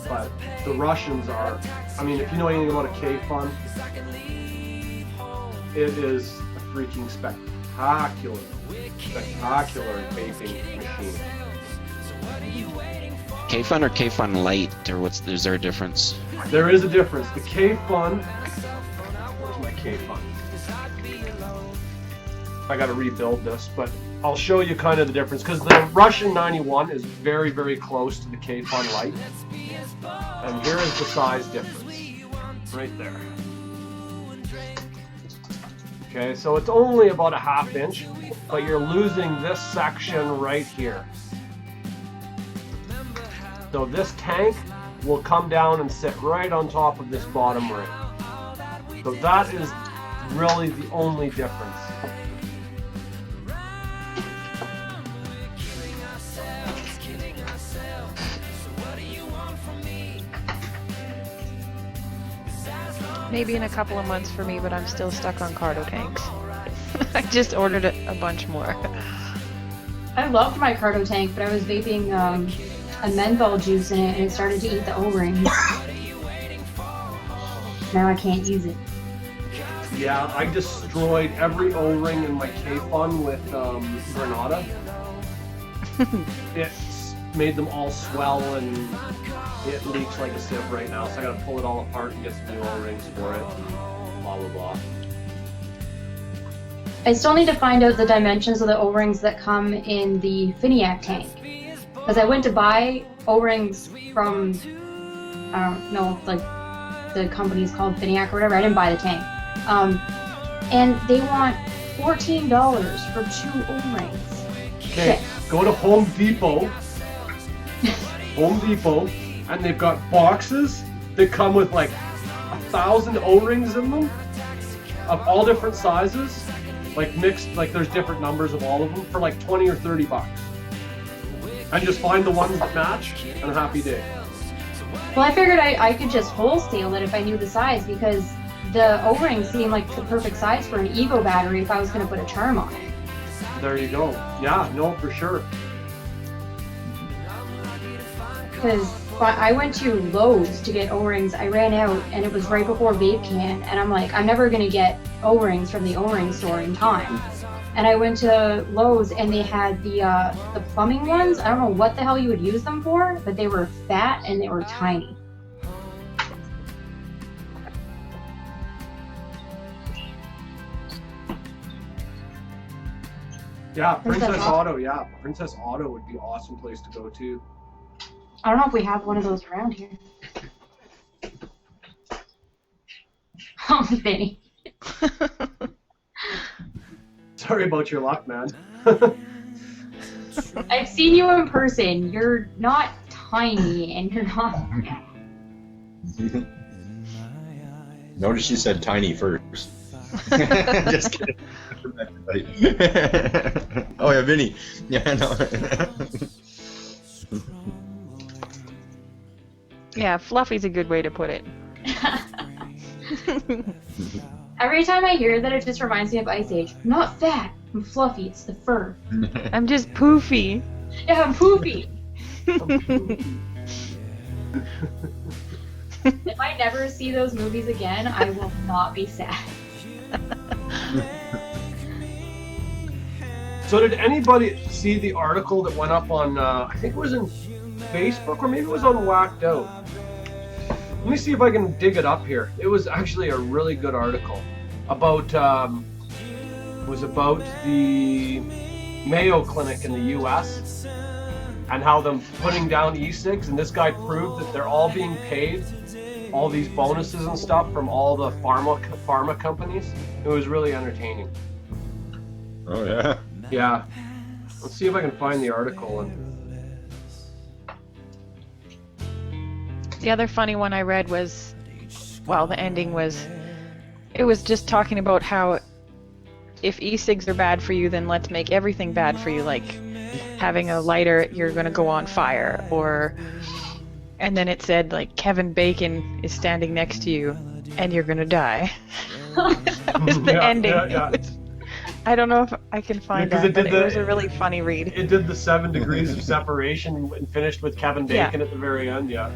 But the Russians are, I mean, if you know anything about a K-Fun, it is a freaking spectacular spectacular vaping machine. K-Fun or K-Fun Light, or is there a difference? There is a difference. The K-Fun. Where's my K-Fun? I gotta rebuild this, but I'll show you kind of the difference, because the Russian 91 is very, very close to the K-Fun Light. And here is the size difference. Right there. Okay, so it's only about a 1/2 inch, but you're losing this section right here. So this tank will come down and sit right on top of this bottom ring. So that is really the only difference. Maybe in a couple of months for me, but I'm still stuck on Cardo tanks. I just ordered a bunch more. I loved my Cardo tank, but I was vaping a menthol juice in it, and it started to eat the O-rings. Now I can't use it. Yeah, I destroyed every O-ring in my K-Fun with Granada. It's made them all swell, and it leaks like a sieve right now, so I gotta pull it all apart and get some new O-rings for it. Blah, blah, blah. I still need to find out the dimensions of the O-rings that come in the Finiac tank. Because I went to buy O-rings from, I don't know, like the company's called Finiac or whatever. I didn't buy the tank. And they want $14 for 2 O-rings. Okay, go to Home Depot. And they've got boxes that come with like 1,000 O-rings in them of all different sizes, like mixed, like there's different numbers of all of them for like 20 or 30 bucks. And just find the ones that match and a happy day. Well, I figured I could just wholesale it if I knew the size, because the O-rings seem like the perfect size for an Evo battery if I was going to put a charm on it. There you go. Yeah, no, for sure. Because I went to Lowe's to get O-rings. I ran out, and it was right before Vape Can, and I'm like, I'm never going to get O-rings from the O-ring store in time. And I went to Lowe's, and they had the plumbing ones. I don't know what the hell you would use them for, but they were fat and they were tiny. Yeah, Princess Auto. Yeah, Princess Auto would be an awesome place to go to. I don't know if we have one of those around here. Oh, Vinny. Sorry about your luck, man. I've seen you in person. You're not tiny, and you're not. Notice she said tiny first. Just kidding. Oh yeah, Vinny. Yeah, no. Yeah, fluffy's a good way to put it. Every time I hear that, it just reminds me of Ice Age. I'm not fat. I'm fluffy. It's the fur. I'm just poofy. Yeah, I'm poofy. If I never see those movies again, I will not be sad. So did anybody see the article that went up on, I think it was in Facebook, or maybe it was on Whacked Out? Let me see if I can dig it up here. It was actually a really good article about, was about the Mayo Clinic in the US and how them putting down e-cigs, and this guy proved that they're all being paid all these bonuses and stuff from all the pharma companies. It was really entertaining. Oh yeah. Yeah. Let's see if I can find the article. And The other funny one I read was, well, the ending was, it was just talking about how if e-cigs are bad for you, then let's make everything bad for you, like having a lighter, you're going to go on fire, or, and then it said, like, Kevin Bacon is standing next to you, and you're going to die. That was the ending. Yeah. I don't know if I can find that, but it was a really funny read. It did the 7 degrees of separation and finished with Kevin Bacon at the very end, yeah.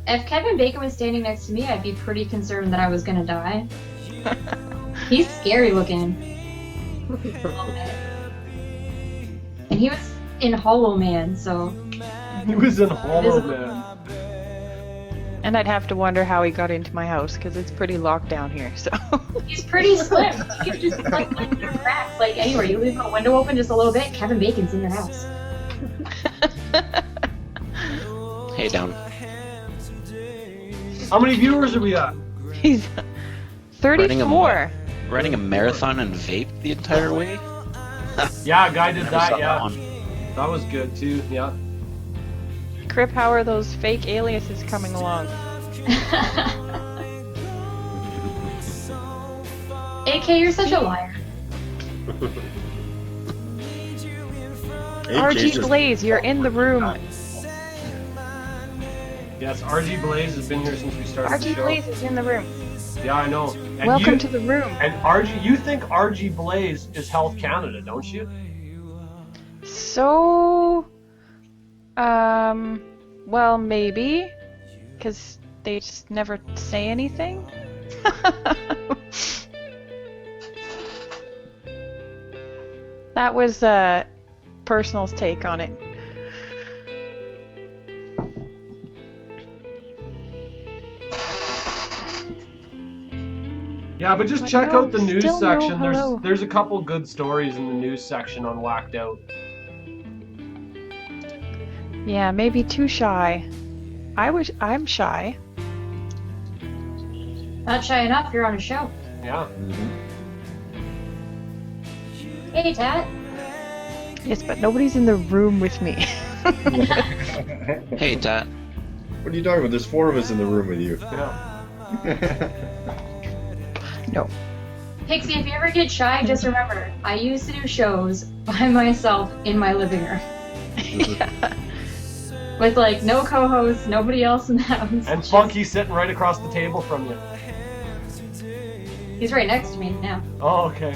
If Kevin Bacon was standing next to me, I'd be pretty concerned that I was gonna die. He's scary looking. And he was in Hollow Man, so. He was in Hollow Man. And I'd have to wonder how he got into my house, because it's pretty locked down here, so. He's pretty slim. He's just like in your cracks. Like anywhere, you leave a window open just a little bit, Kevin Bacon's in your house. Hey, down. How many viewers are we at? He's 34. Running a marathon and vape the entire way? Yeah, a guy did Never saw that, yeah. one. That was good too, yeah. Crip, how are those fake aliases coming along? AK, you're such a liar. RG Blaze, you're in the room. Yes, RG Blaze has been here since we started the RG show. Blaze is in the room. Yeah, I know. And Welcome to the room. And RG, you think RG Blaze is Health Canada, don't you? So, well, maybe, because they just never say anything. That was Personal's take on it. Yeah, but just check out the news Still no section. hello. There's a couple good stories in the news section on Whacked Out. Yeah, maybe too shy. I'm shy. Not shy enough, you're on a show. Yeah. Hey, Tat. Yes, but nobody's in the room with me. Hey, Tat. What are you talking about? There's 4 of us in the room with you. Yeah. No. Pixie, if you ever get shy, just remember, I used to do shows by myself in my living room. Yeah. With like no co-hosts, nobody else in the house. And Funky's sitting right across the table from you. He's right next to me now. Oh, okay.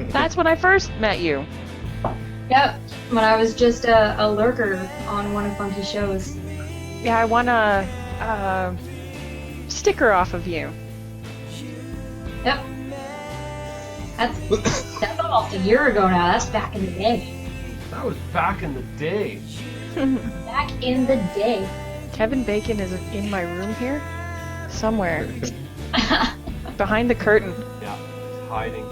That's when I first met you. Yep, when I was just a lurker on one of Funky's shows. Yeah, I won a sticker off of you. Yep. That's almost a year ago now. That's back in the day. That was back in the day. Back in the day. Kevin Bacon is in my room here, somewhere, behind the curtain. Yeah, he's hiding.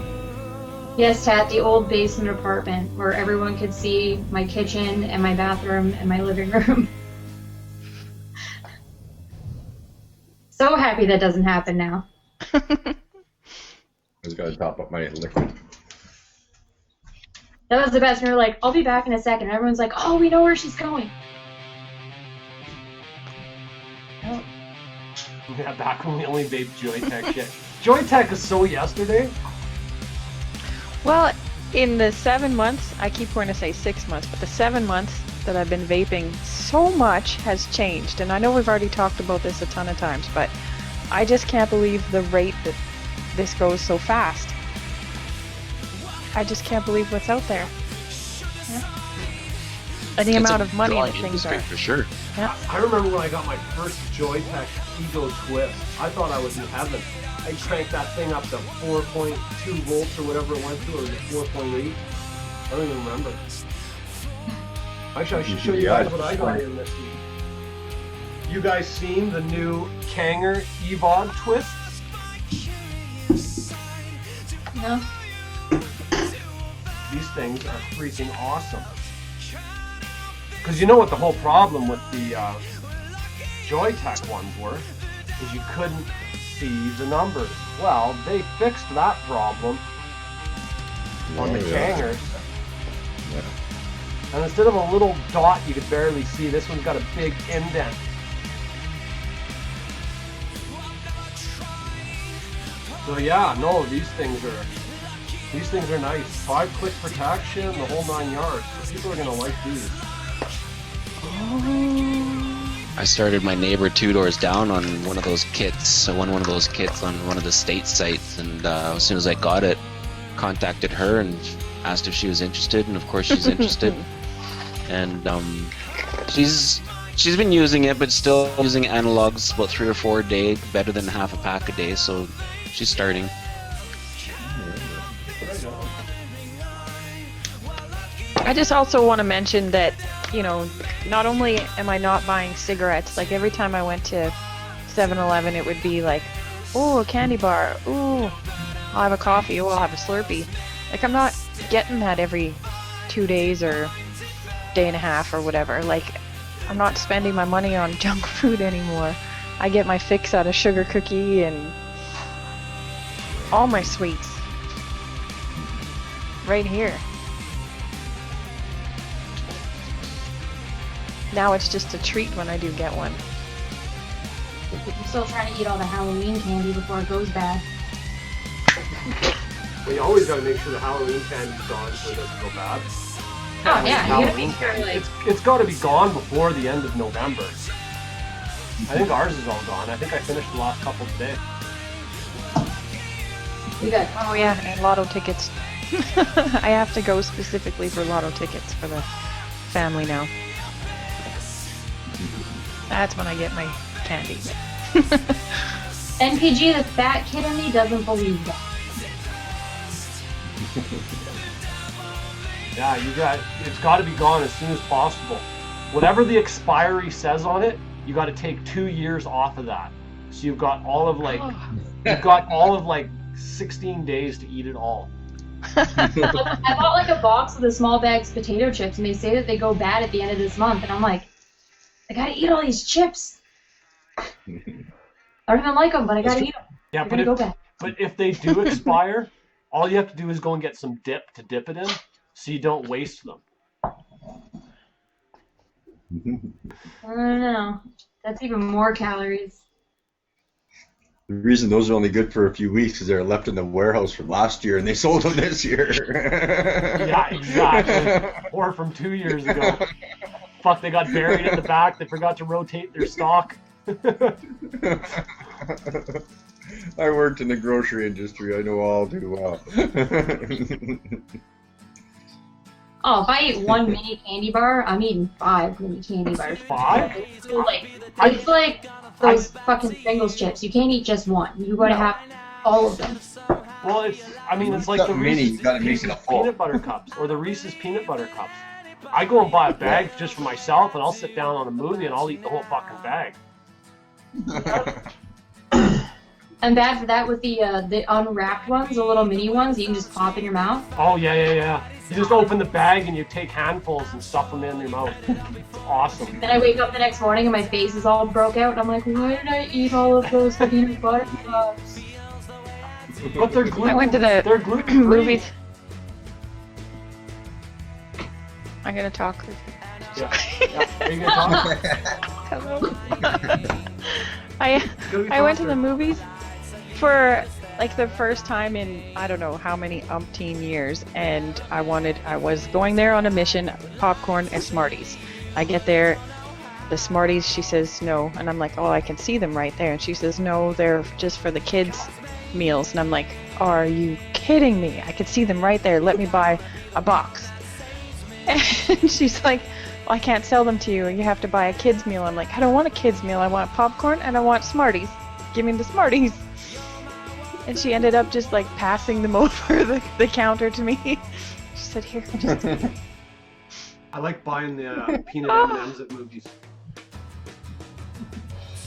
Yes, Tat, the old basement apartment where everyone could see my kitchen and my bathroom and my living room. So happy that doesn't happen now. I just gotta top up my liquid. That was the best. We were like, I'll be back in a second. And everyone's like, oh, we know where she's going. Oh. Yeah, back when we only vaped Joytech shit. Joytech is so yesterday. Well, in the 7 months, I keep going to say 6 months, but the 7 months that I've been vaping, so much has changed. And I know we've already talked about this a ton of times, but I just can't believe the rate that this goes so fast. I just can't believe what's out there. Yeah. And the amount of money that things are. For sure. Yeah. I remember when I got my first Joytech Ego Twist. I thought I was in heaven. I cranked that thing up to 4.2 volts or whatever it went to, or was it 4.8? I don't even remember. Actually, I should show you guys what I got in this week. You guys seen the new Kanger EVOD twists? No? These things are freaking awesome. Because you know what the whole problem with the Joytech ones were? Is you couldn't see the numbers. Well, they fixed that problem on the Kangers. Yeah. And instead of a little dot you could barely see, this one's got a big indent. So yeah, no, these things are nice. 5-click protection, the whole 9 yards. People are gonna like these. I started my neighbor 2 doors down on one of those kits. I won one of those kits on one of the state sites, and as soon as I got it, contacted her and asked if she was interested, and of course she's interested. And she's been using it, but still using analogs about 3 or 4 a day, better than half a pack a day. So she's starting. Right on. I just also want to mention that, you know, not only am I not buying cigarettes, like every time I went to 7-Eleven, it would be like, oh, a candy bar, ooh, I'll have a coffee, oh, I'll have a Slurpee. Like, I'm not getting that every 2 days or day and a half or whatever. Like, I'm not spending my money on junk food anymore. I get my fix out of sugar cookie and all my sweets right here. Now it's just a treat when I do get one. I'm still trying to eat all the Halloween candy before it goes bad. Well, you always gotta make sure the Halloween candy's gone so it doesn't go bad. Oh yeah, you gotta Halloween make sure like it's gotta be gone before the end of November. I think ours is all gone. I think I finished the last couple today. we got. Oh yeah, and lotto tickets. I have to go specifically for lotto tickets for the family now. That's when I get my candy. NPG, the fat kid in me doesn't believe that. Yeah, it's got to be gone as soon as possible. Whatever the expiry says on it, you got to take 2 years off of that. So you've got all of like 16 days to eat it all. I bought like a box of the small bags of potato chips, and they say that they go bad at the end of this month, and I'm like, I gotta eat all these chips. I don't even like them, but I gotta eat them. Yeah, but if they do expire, all you have to do is go and get some dip to dip it in, so you don't waste them. I don't know. That's even more calories. The reason those are only good for a few weeks is they're left in the warehouse from last year and they sold them this year. Yeah, exactly. Or from 2 years ago. Fuck, they got buried in the back. They forgot to rotate their stock. I worked in the grocery industry. I know all too well. Oh, if I eat one mini candy bar, I'm eating 5 mini candy bars. 5? It's like those fucking Pringles chips. You can't eat just one. You gotta have all of them. Well, it's like the Reese's peanut butter cups or the Reese's peanut butter cups. I go and buy a bag just for myself, and I'll sit down on a movie and I'll eat the whole fucking bag. I'm bad for that with the unwrapped ones, the little mini ones you can just pop in your mouth. Oh yeah. You just open the bag and you take handfuls and stuff them in your mouth. It's awesome. Then I wake up the next morning and my face is all broke out. And I'm like, why did I eat all of those peanut butter cups? But they're gluten. I went to they're the gluten-free. movies. I'm gonna talk. Yeah. Are you gonna talk? Hello. I went to the movies for like the first time in I don't know how many umpteen years, and I was going there on a mission, popcorn and Smarties. I get there, the Smarties, she says no, and I'm like, oh, I can see them right there, and she says no, they're just for the kids meals, and I'm like, are you kidding me? I could see them right there, let me buy a box. And she's like, well, I can't sell them to you, you have to buy a kids meal. I'm like, I don't want a kids meal, I want popcorn and I want Smarties. Give me the Smarties. And she ended up just like passing them over the counter to me. She said, here, just take it. I like buying the peanut M&Ms at movies.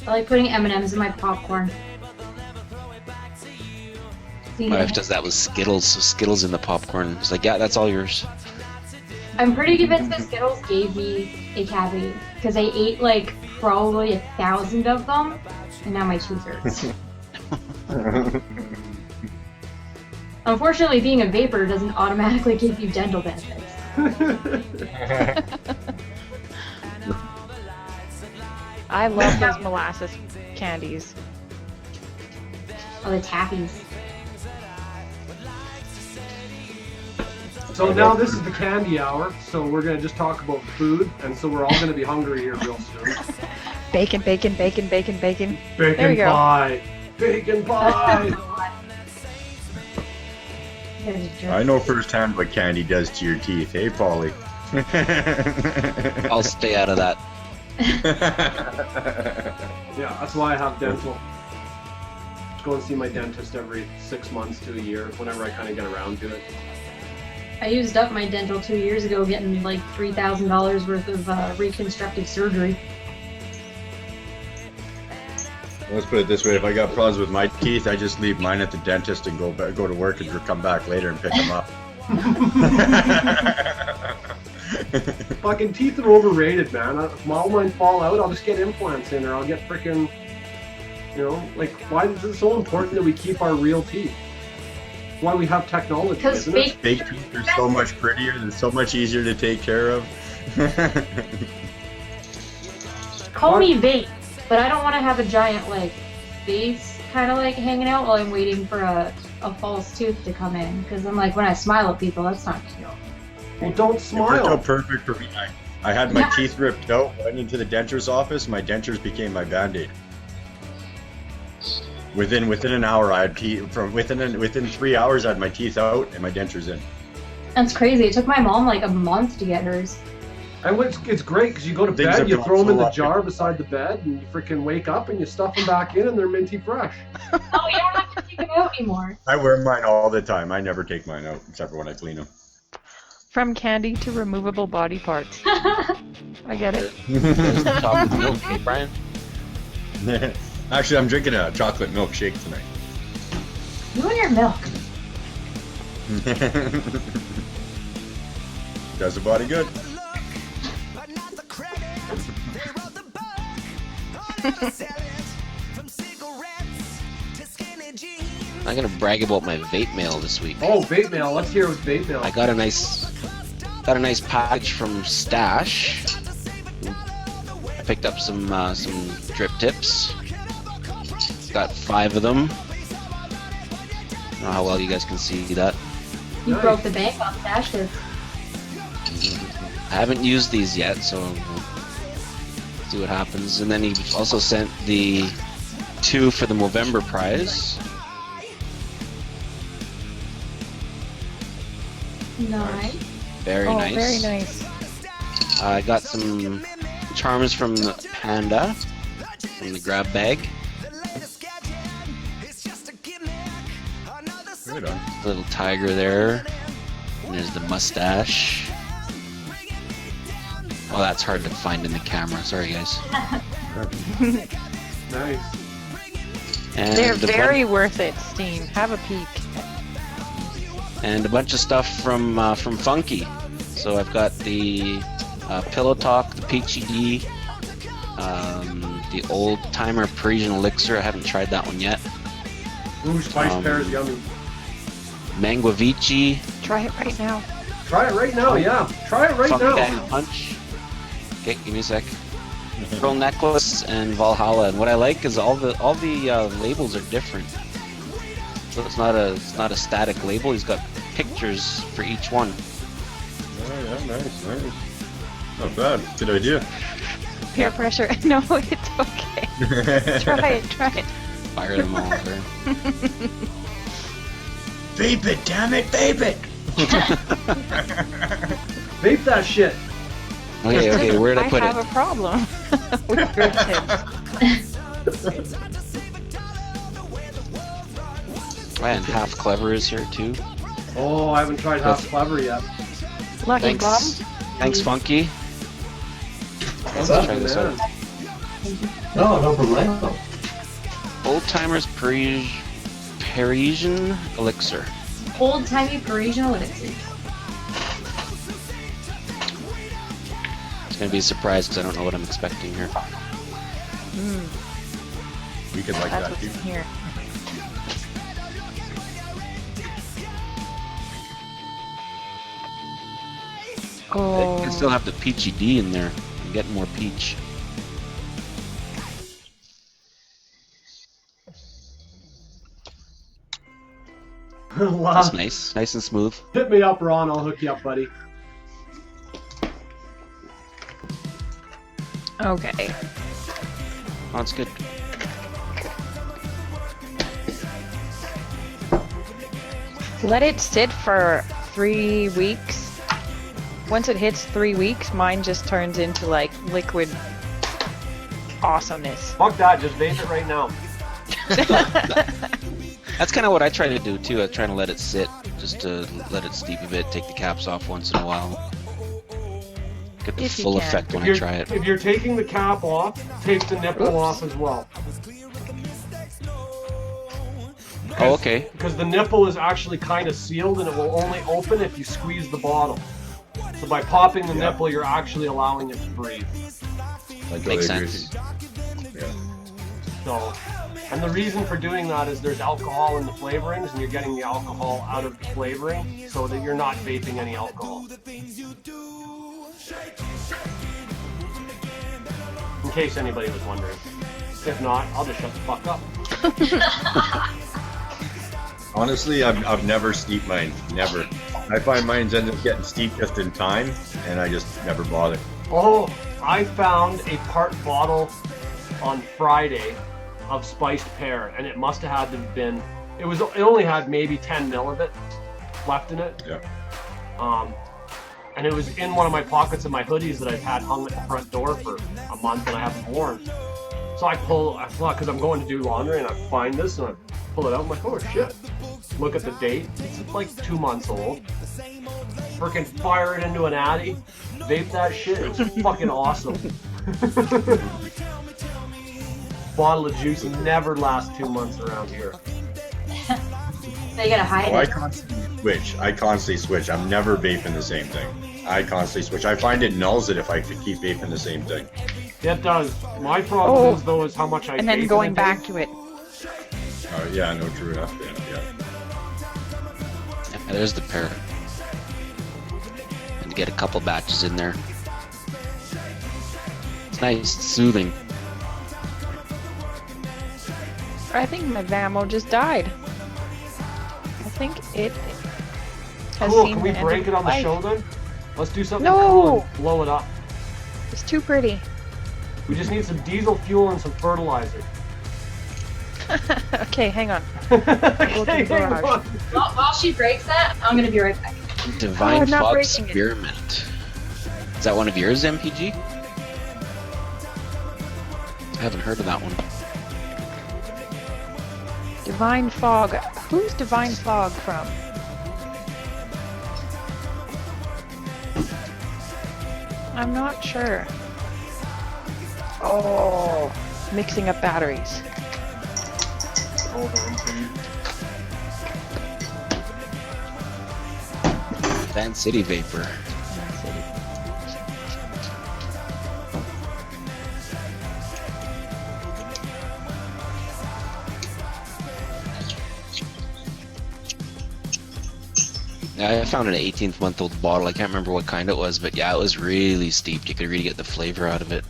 I like putting M&Ms in my popcorn. My wife does that with Skittles, so Skittles in the popcorn. It's like, yeah, that's all yours. I'm pretty convinced that Skittles gave me a cavity because I ate like probably 1,000 of them, and now my tooth hurts. Unfortunately, being a vapor doesn't automatically give you dental benefits. I love those molasses candies. Oh, the taffies. So now this is the candy hour, so we're going to just talk about food, and so we're all going to be hungry here real soon. Bacon, bacon, bacon, bacon, bacon. There we Bacon go. pie! Bacon pie! I know firsthand what candy does to your teeth. Hey, Polly. I'll stay out of that. Yeah, that's why I have dental. Just go and see my dentist every 6 months to a year, whenever I kind of get around to it. I used up my dental 2 years ago getting like $3,000 worth of reconstructive surgery. Let's put it this way: if I got problems with my teeth, I just leave mine at the dentist and go to work and come back later and pick them up. Fucking teeth are overrated, man. If all mine fall out, I'll just get implants in, or I'll get freaking, you know, like, why is it so important that we keep our real teeth? Why we have technology, Because isn't it? Fake teeth are so much prettier and so much easier to take care of. Call me vape, but I don't want to have a giant like face kind of like hanging out while I'm waiting for a false tooth to come in. Because I'm like, when I smile at people, that's not cute. Well, don't It worked smile. out perfect for me. I had my teeth ripped out, went into the denture's office, my dentures became my Band-Aid. Within an hour, I had teeth. Within 3 hours, I had my teeth out and my dentures in. That's crazy. It took my mom like a month to get hers. And it's great because you go to Things bed, have you gone throw them so in the up. jar beside the bed, and you freaking wake up and you stuff them back in, and they're minty fresh. Oh, you don't have to take them out anymore. I wear mine all the time. I never take mine out except for when I clean them. From candy to removable body parts. I get it. There's the chocolate milk, hey, Brian? Actually, I'm drinking a chocolate milkshake tonight. You and your milk. Does the body good. I'm gonna brag about my vape mail this week. Oh, vape mail. Let's hear it with vape mail. I got a nice package from Stash. I picked up some drip tips. Got 5 of them. I don't know how well you guys can see that. You Nice. broke the bank on Stash tips. I haven't used these yet, so we'll see what happens. And then he also sent the 2 for the Movember prize. Nice. Very Oh, nice. very nice. I got some charms from the Panda, from the grab bag. Right on. Little tiger there. And there's the mustache. Oh, that's hard to find in the camera. Sorry, guys. Nice. And They're a very worth it, Steam. Have a peek. and a bunch of stuff from Funky. So I've got the Pillow Talk, the Peachy D, the Old Timer Parisian Elixir. I haven't tried that one yet. Ooh, spice pear is yummy. Mango Vici, Try it right now. Try it right now, yeah. Try it right Funky now. Bang Punch. Okay, give me a sec. Pearl Necklace and Valhalla. And what I like is all the labels are different. So it's not a static label. He's got pictures for each one. Oh, yeah, nice. Not bad. Good idea. Peer pressure. No, it's okay. Try it. Fire them all over. Vape it, damn it, vape it! Vape that shit. Okay, where did I put have it? a problem with drip tips. And Half Clever is here too. Oh, I haven't tried Half Clever yet. Lucky Bob. Thanks, Funky. Let's try this out. No problemo. Old Timers Parisian Elixir. Old timey Parisian elixir. It's gonna be a surprise because I don't know what I'm expecting here. We could like That's that what's too. in here. You Oh, can still have the Peachy D in there. I'm getting more peach. That's nice and smooth. Hit me up, Ron. I'll hook you up, buddy. okay. Oh, it's good. Let it sit for 3 weeks. Once it hits 3 weeks, mine just turns into like liquid awesomeness. Fuck that. Just vape it right now. That's kind of what I try to do too. I try to let it sit, just to let it steep a bit, take the caps off once in a while. Get the If you full can. effect when I try it. If you're taking the cap off, take the nipple off as well. Oh, okay. Because the nipple is actually kind of sealed and it will only open if you squeeze the bottle. So by popping the nipple, you're actually allowing it to breathe. Makes sense. Yeah. So, and the reason for doing that is there's alcohol in the flavorings and you're getting the alcohol out of the flavoring so that you're not vaping any alcohol. In case anybody was wondering. If not, I'll just shut the fuck up. Honestly, I've never steeped mine. Never. I find mine ends up getting steeped just in time, and I just never bother. Oh, I found a part bottle on Friday of spiced pear, and it must have had to have been. It only had maybe 10 mil of it left in it. Yeah. And it was in one of my pockets of my hoodies that I've had hung at the front door for a month, and I haven't worn. So I thought, because I'm going to do laundry, and I find this, and I pull it out. I'm like, oh shit! Look at the date. It's like 2 months old. Freaking fire it into an Addy, vape that shit. It was fucking awesome. Bottle of juice never lasts 2 months around here. So you gotta hide I it. constantly switch. I'm never vaping the same thing. I constantly switch. I find it nulls it if I keep vaping the same thing. It does. My problem is though is how much I And then vape going in a back day. to it. Oh yeah, no, true enough. Yeah. Yeah, there's the pear. And get a couple batches in there. It's nice, it's soothing. I think my Vamo just died. I think it has Cool, seen can we the end break of it on the life. show then? Let's do something No! cool and blow it up. It's too pretty. We just need some diesel fuel and some fertilizer. Okay, hang on. Okay, hang garage. on. While she breaks that, I'm gonna be right back. Divine I'm not Fog breaking it. Spearmint. Is that one of yours, MPG? I haven't heard of that one. Divine Fog. Who's Divine Fog from? I'm not sure. Oh, mixing up batteries. Hold on, please. Van City Vapor. Yeah, I found an 18-month-old bottle. I can't remember what kind it was, but yeah, it was really steeped. You could really get the flavor out of it.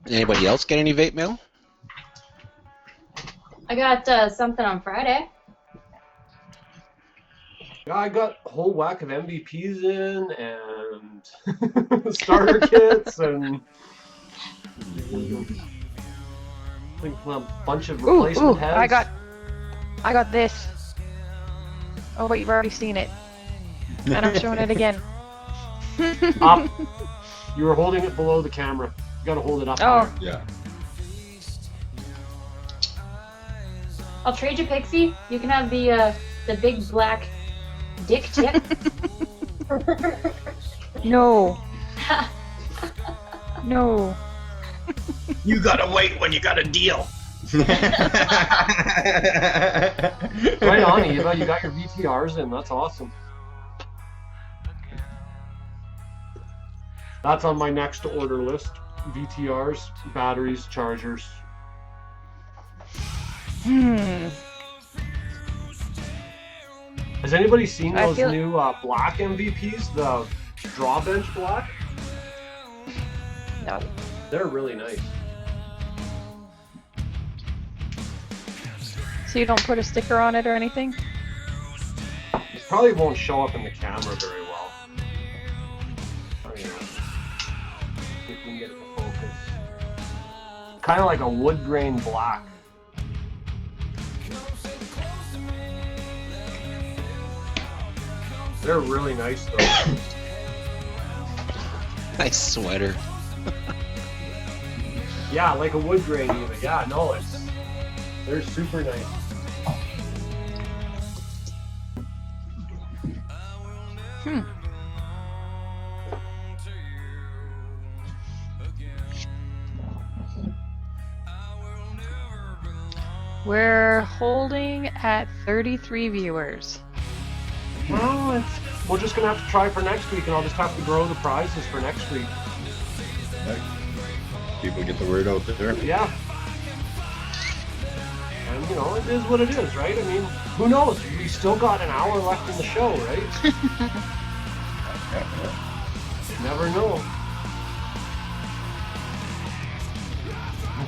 Anybody else get any vape mail? I got something on Friday. Yeah, I got a whole whack of MVPs in and starter kits and I think a bunch of replacement heads. I got this. Oh, but you've already seen it. And I'm showing it again. Up. You were holding it below the camera. You gotta hold it up. Oh. higher. Yeah. I'll trade you, Pixie. You can have the big black dick tip. No. No. You gotta wait when you got a deal. Right on, Eva. You got your VTRs in. That's awesome. That's on my next order list. VTRs, batteries, chargers. Has anybody seen I those feel- new black MVPs? The Drawbench Black? No. They're really nice. So you don't put a sticker on it or anything? It probably won't show up in the camera very well. Oh, yeah. See if we can get it to focus. Kind of like a wood grain black. They're really nice though. Nice sweater. Yeah, like a wood grain even. Yeah, no, they're super nice. We're holding at 33 viewers. Well, we're just gonna have to try for next week, and I'll just have to grow the prizes for next week. People get the word out there. Yeah. And you know, it is what it is, right? I mean, who knows? We still got an hour left in the show, right? Never know.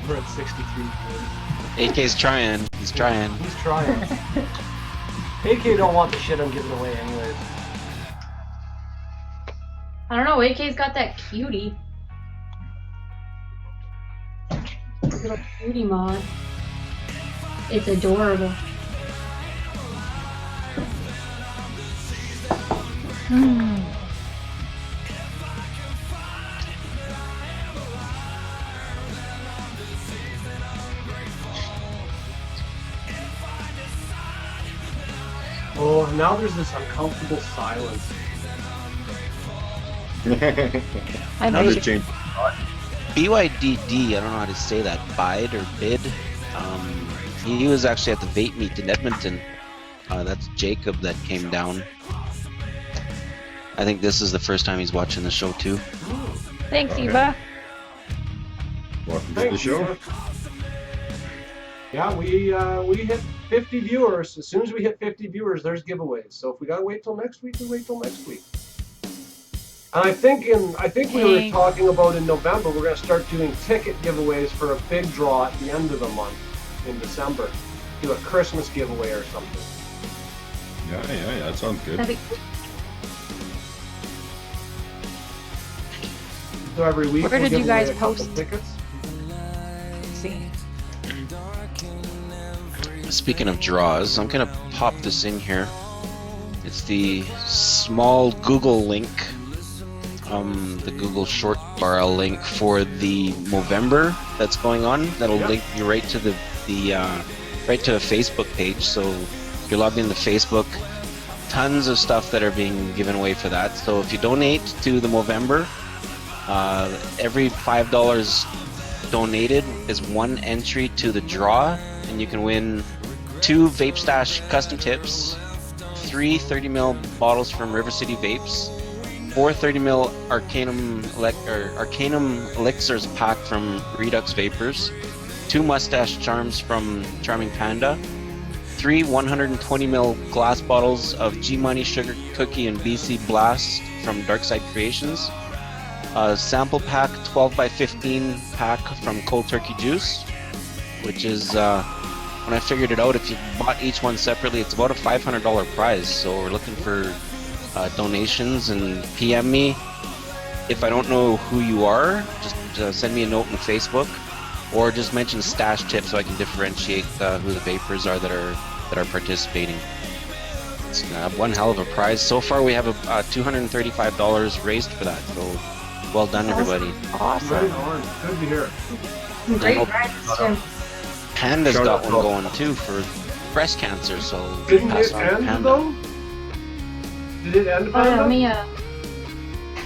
We're at 63 viewers. AK's trying. He's trying. He's trying. AK don't want the shit I'm giving away anyways. I don't know, AK's got that cutie. Little cutie mod. It's adorable. Oh, now there's this uncomfortable silence. I Now made just change. BYDD, I don't know how to say that. Bide or bid. He was actually at the vape meet in Edmonton. That's Jacob that came down. I think this is the first time he's watching the show too. Thanks, Okay. Eva. Welcome to the show. Eva. Yeah, we hit 50 viewers. As soon as we hit 50 viewers, there's giveaways. So if we gotta wait till next week, we wait till next week. And I think we were talking about in November we're gonna start doing ticket giveaways for a big draw at the end of the month in December. Do a Christmas giveaway or something. Yeah, that sounds good. That'd be cool. So every week Where we'll did you give guys away a couple post? tickets. See. Speaking of draws, I'm gonna pop this in here. It's the small Google link, the Google short URL link for the Movember that's going on. That'll Yep. link you right to the right to a Facebook page. So if you're logged into Facebook, tons of stuff that are being given away for that. So if you donate to the Movember, every $5 donated is one entry to the draw, and you can win 2 Vape Stash custom tips, 3 30ml bottles from River City Vapes, 4 30ml Arcanum Elixirs pack from Redux Vapors, 2 mustache charms from Charming Panda, 3 120ml glass bottles of G Money Sugar Cookie and BC Blast from Darkside Creations, a sample pack 12x15 pack from Cold Turkey Juice, which is when I figured it out, if you bought each one separately, it's about a $500 prize. So we're looking for donations, and PM me if I don't know who you are. Just send me a note on Facebook, or just mention stash tip so I can differentiate who the vapors are that are participating. It's one hell of a prize. So far, we have $235 raised for that. So well done, everybody. Right Awesome. on. Good to hear. Great hope- prizes too. Panda's Shout got out one to- going too for breast cancer. So Didn't pass it on to end Panda. though? Did it end, Oh, Panda? let me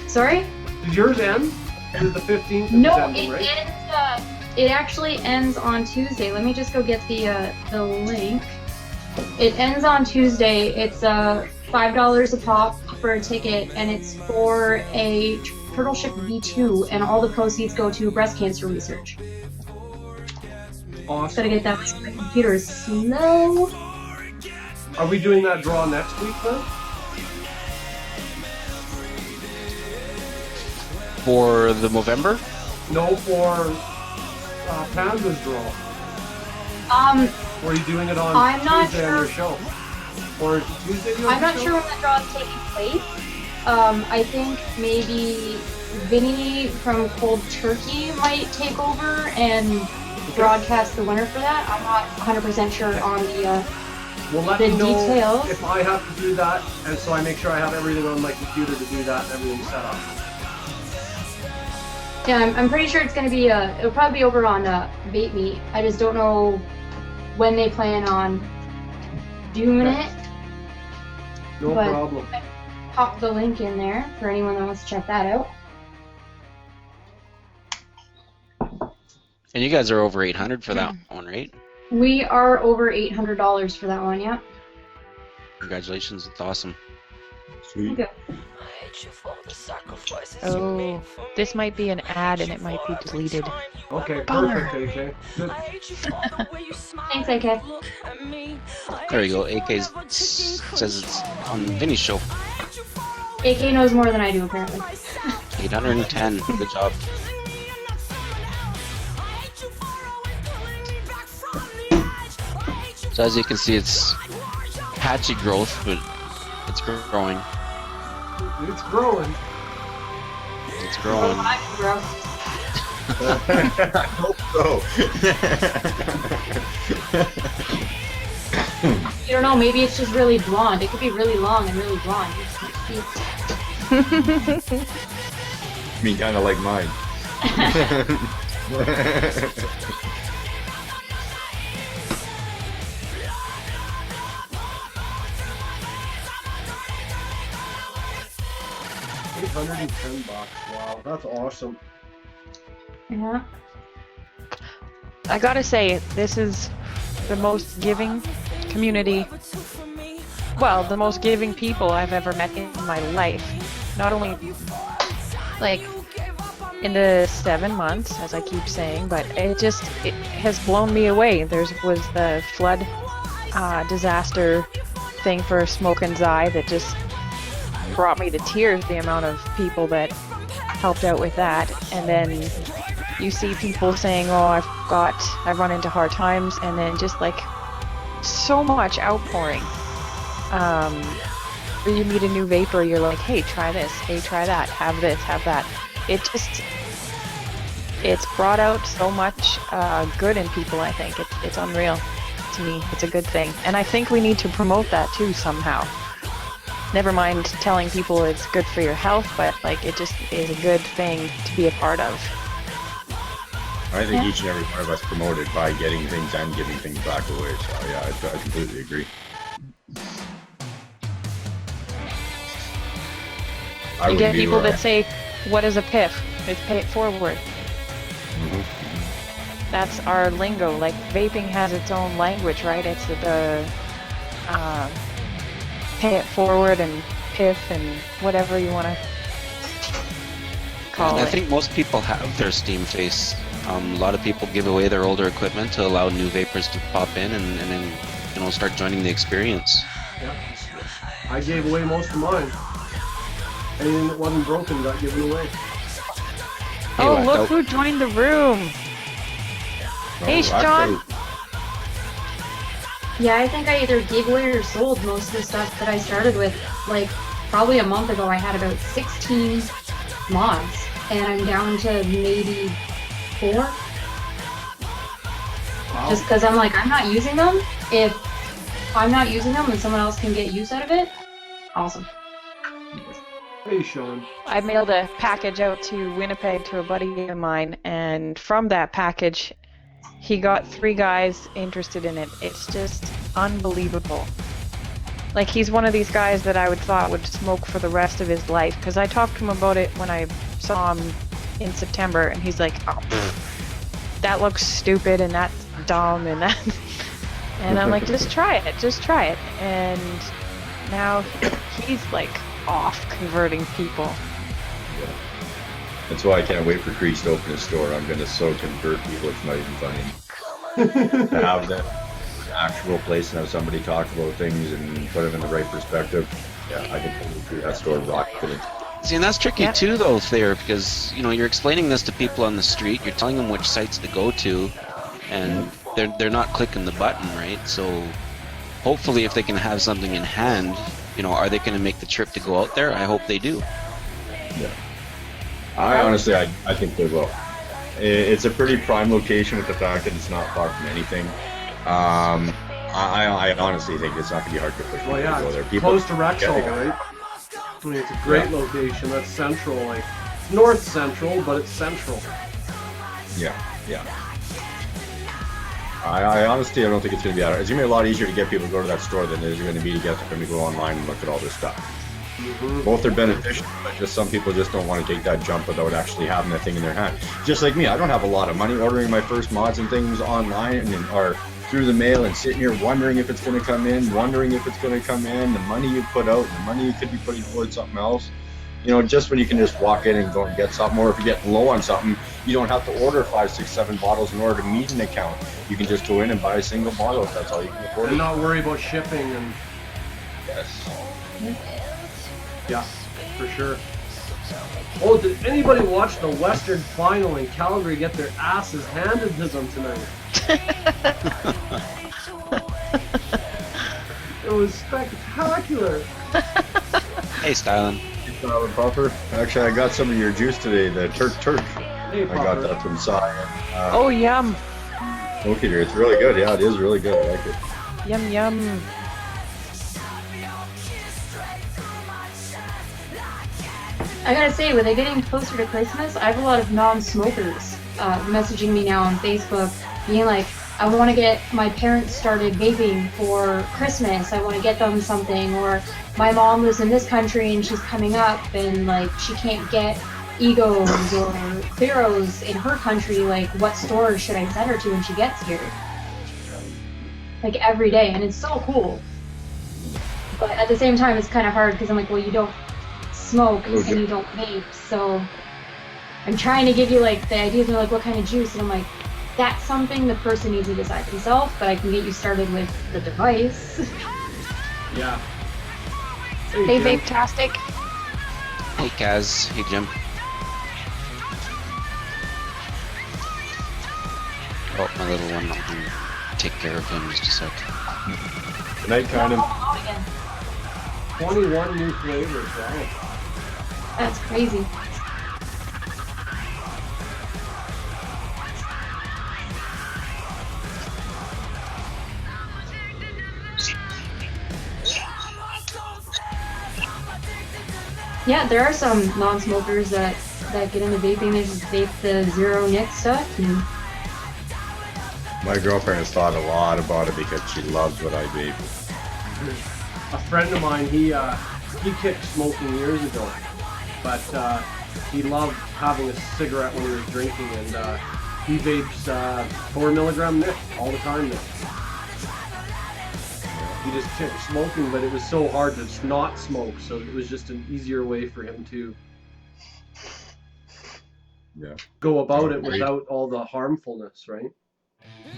Sorry? Did yours end? Is it the 15th? No, it's ending, it right? ends. It actually ends on Tuesday. Let me just go get the link. It ends on Tuesday. It's $5 a pop for a ticket, and it's for a turtle ship V2, and all the proceeds go to breast cancer research. Awesome. Gotta get that. My computer is slow. Are we doing that draw next week then? For the Movember? No, for Panda's draw. Or are you doing it on I'm not Tuesday on your sure. show? Or is it Tuesday on I'm your not show? sure when the draw is taking place. I think maybe Vinny from Cold Turkey might take over and broadcast the winner for that. I'm not 100% sure on Well, let The me know details. if I have to do that, and so I make sure I have everything on my computer to do that and everything set up. Yeah, I'm pretty sure it's gonna be it'll probably be over on Vape Meet. I just don't know when they plan on doing it. No But problem. pop the link in there for anyone that wants to check that out. And you guys are over 800 for that one, right? We are over $800 for that one, yeah. Congratulations, that's awesome. Sweet. Okay. Oh, this might be an ad and it might be deleted. Okay, Bummer. perfect, AJ. Good. Thanks, AK. There you go. AK says it's on Vinny's show. AK knows more than I do, apparently. 810. Good job. So as you can see, it's patchy growth, but it's growing. It's growing. It's growing. I can grow. I hope so. You don't know, maybe it's just really blonde. It could be really long and really blonde. You just can't see. I mean, kind of like mine. $810. Wow, that's awesome. Yeah. I gotta say, this is the most giving community, well, the most giving people I've ever met in my life. Not only, like, in the 7 months, as I keep saying, but it has blown me away. Was the flood disaster thing for Smoke and Zai that just brought me to tears, the amount of people that helped out with that. And then you see people saying, oh, I've run into hard times, and then just like so much outpouring. When you meet a new vapor, you're like, hey, try this, hey, try that, have this, have that. It's brought out so much good in people, I think. It's unreal to me. It's a good thing. And I think we need to promote that too somehow. Never mind telling people it's good for your health, but like it just is a good thing to be a part of. I think each and every one of us promoted by getting things and giving things back away. So yeah, I completely agree. You get people that say, what is a PIF? It's pay it forward. That's our lingo. Like vaping has its own language, right? It's the pay it forward and PIF and whatever you want to call it. I think most people have their Steam face. A lot of people give away their older equipment to allow new vapors to pop in and then start joining the experience. Yeah. I gave away most of mine. Anything that wasn't broken got given away. Oh, look who joined the room! Hey, Sean! Yeah, I think I either gave away or sold most of the stuff that I started with. Like, probably a month ago, I had about 16 mods, and I'm down to maybe 4. Wow. Just because I'm like, I'm not using them. If I'm not using them and someone else can get use out of it, awesome. Hey, Sean. I mailed a package out to Winnipeg to a buddy of mine, and from that package, he got 3 guys interested in it. It's just unbelievable. Like, he's one of these guys that I would thought would smoke for the rest of his life, because I talked to him about it when I saw him in September, and he's like, oh, that looks stupid, and that's dumb, and that... And I'm like, just try it. And now he's like off converting people. Yeah. That's why I can't wait for Creech to open his store. I'm gonna so convert people, it's not even funny. To have that actual place and have somebody talk about things and put them in the right perspective. Yeah, I can totally see that store rocking. See, and that's tricky too, though, Thayer, because you're explaining this to people on the street. You're telling them which sites to go to, and they're not clicking the button, right? So hopefully, if they can have something in hand, are they going to make the trip to go out there? I hope they do. Yeah. I honestly, I think they will. It's a pretty prime location with the fact that it's not far from anything. I honestly think it's not going to be hard to push people Well, yeah, to go there. it's People, close to Rexall, right? I mean, it's a great location. That's central, like north central, but it's central. Yeah. I honestly, I don't think it's going to be hard. It's going to be a lot easier to get people to go to that store than it is going to be to get them to go online and look at all this stuff. Both are beneficial, but just some people just don't want to take that jump without actually having the thing in their hand. Just like me, I don't have a lot of money. Ordering my first mods and things online or through the mail and sitting here wondering if it's going to come in, the money you put out, the money you could be putting towards something else. You know, just when you can just walk in and go and get something, or if you're getting low on something, you don't have to order 5, 6, 7 bottles in order to meet an account. You can just go in and buy a single bottle if that's all you can afford. And not worry about shipping and... Yes. Yeah, for sure. Oh, did anybody watch the Western final in Calgary get their asses handed to them tonight? It was spectacular. Hey, Styling. Popper. Actually, I got some of your juice today, the Turk. Hey, I got that from Cy. Oh, yum. Okay, it's really good. Yeah, it is really good. I like it. Yum, yum. I gotta say, with it getting closer to Christmas, I have a lot of non-smokers messaging me now on Facebook, being like, I want to get my parents started vaping for Christmas. I want to get them something. Or my mom lives in this country and she's coming up and like she can't get Egos or Cleros in her country. Like, what store should I send her to when she gets here? Like every day, and it's so cool. But at the same time, it's kind of hard because I'm like, well, you don't smoke and you don't vape, so I'm trying to give you like the ideas of like what kind of juice, and I'm like, that's something the person needs to decide themselves, but I can get you started with the device. Yeah. Hey, Vape-tastic. Hey, Kaz. Hey, Jim. Oh, my little one. I'm going to take care of him just a sec. Good night, Condom. 21 new flavors, wow. That's crazy. Yeah, there are some non-smokers that get into vaping. They just vape the zero nic stuff. And... My girlfriend has thought a lot about it because she loves what I vape. A friend of mine, he kicked smoking years ago, but he loved having a cigarette when he was drinking, and he vapes 4 milligram nic all the time now. He just kicked smoking, but it was so hard to not smoke, so it was just an easier way for him to go about it without all the harmfulness, right?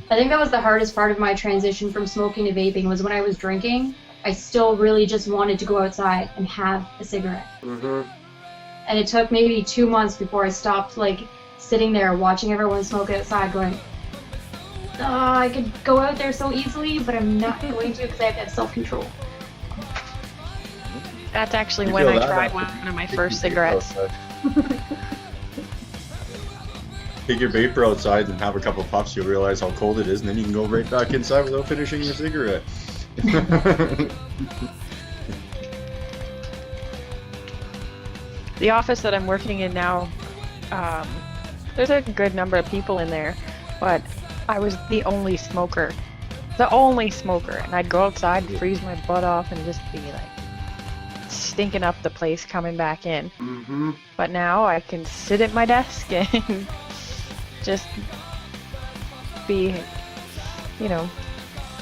I think that was the hardest part of my transition from smoking to vaping, was when I was drinking, I still really just wanted to go outside and have a cigarette. Mm-hmm. And it took maybe 2 months before I stopped like sitting there watching everyone smoke outside going, oh, I could go out there so easily, but I'm not going to because I have to have self-control. That's actually when I tried one of my first cigarettes. Take your vapor outside and have a couple puffs, you'll realize how cold it is, and then you can go right back inside without finishing your cigarette. The office that I'm working in now, there's a good number of people in there, but I was the only smoker. And I'd go outside and freeze my butt off and just be like stinking up the place coming back in. Mm-hmm. But now I can sit at my desk and just be,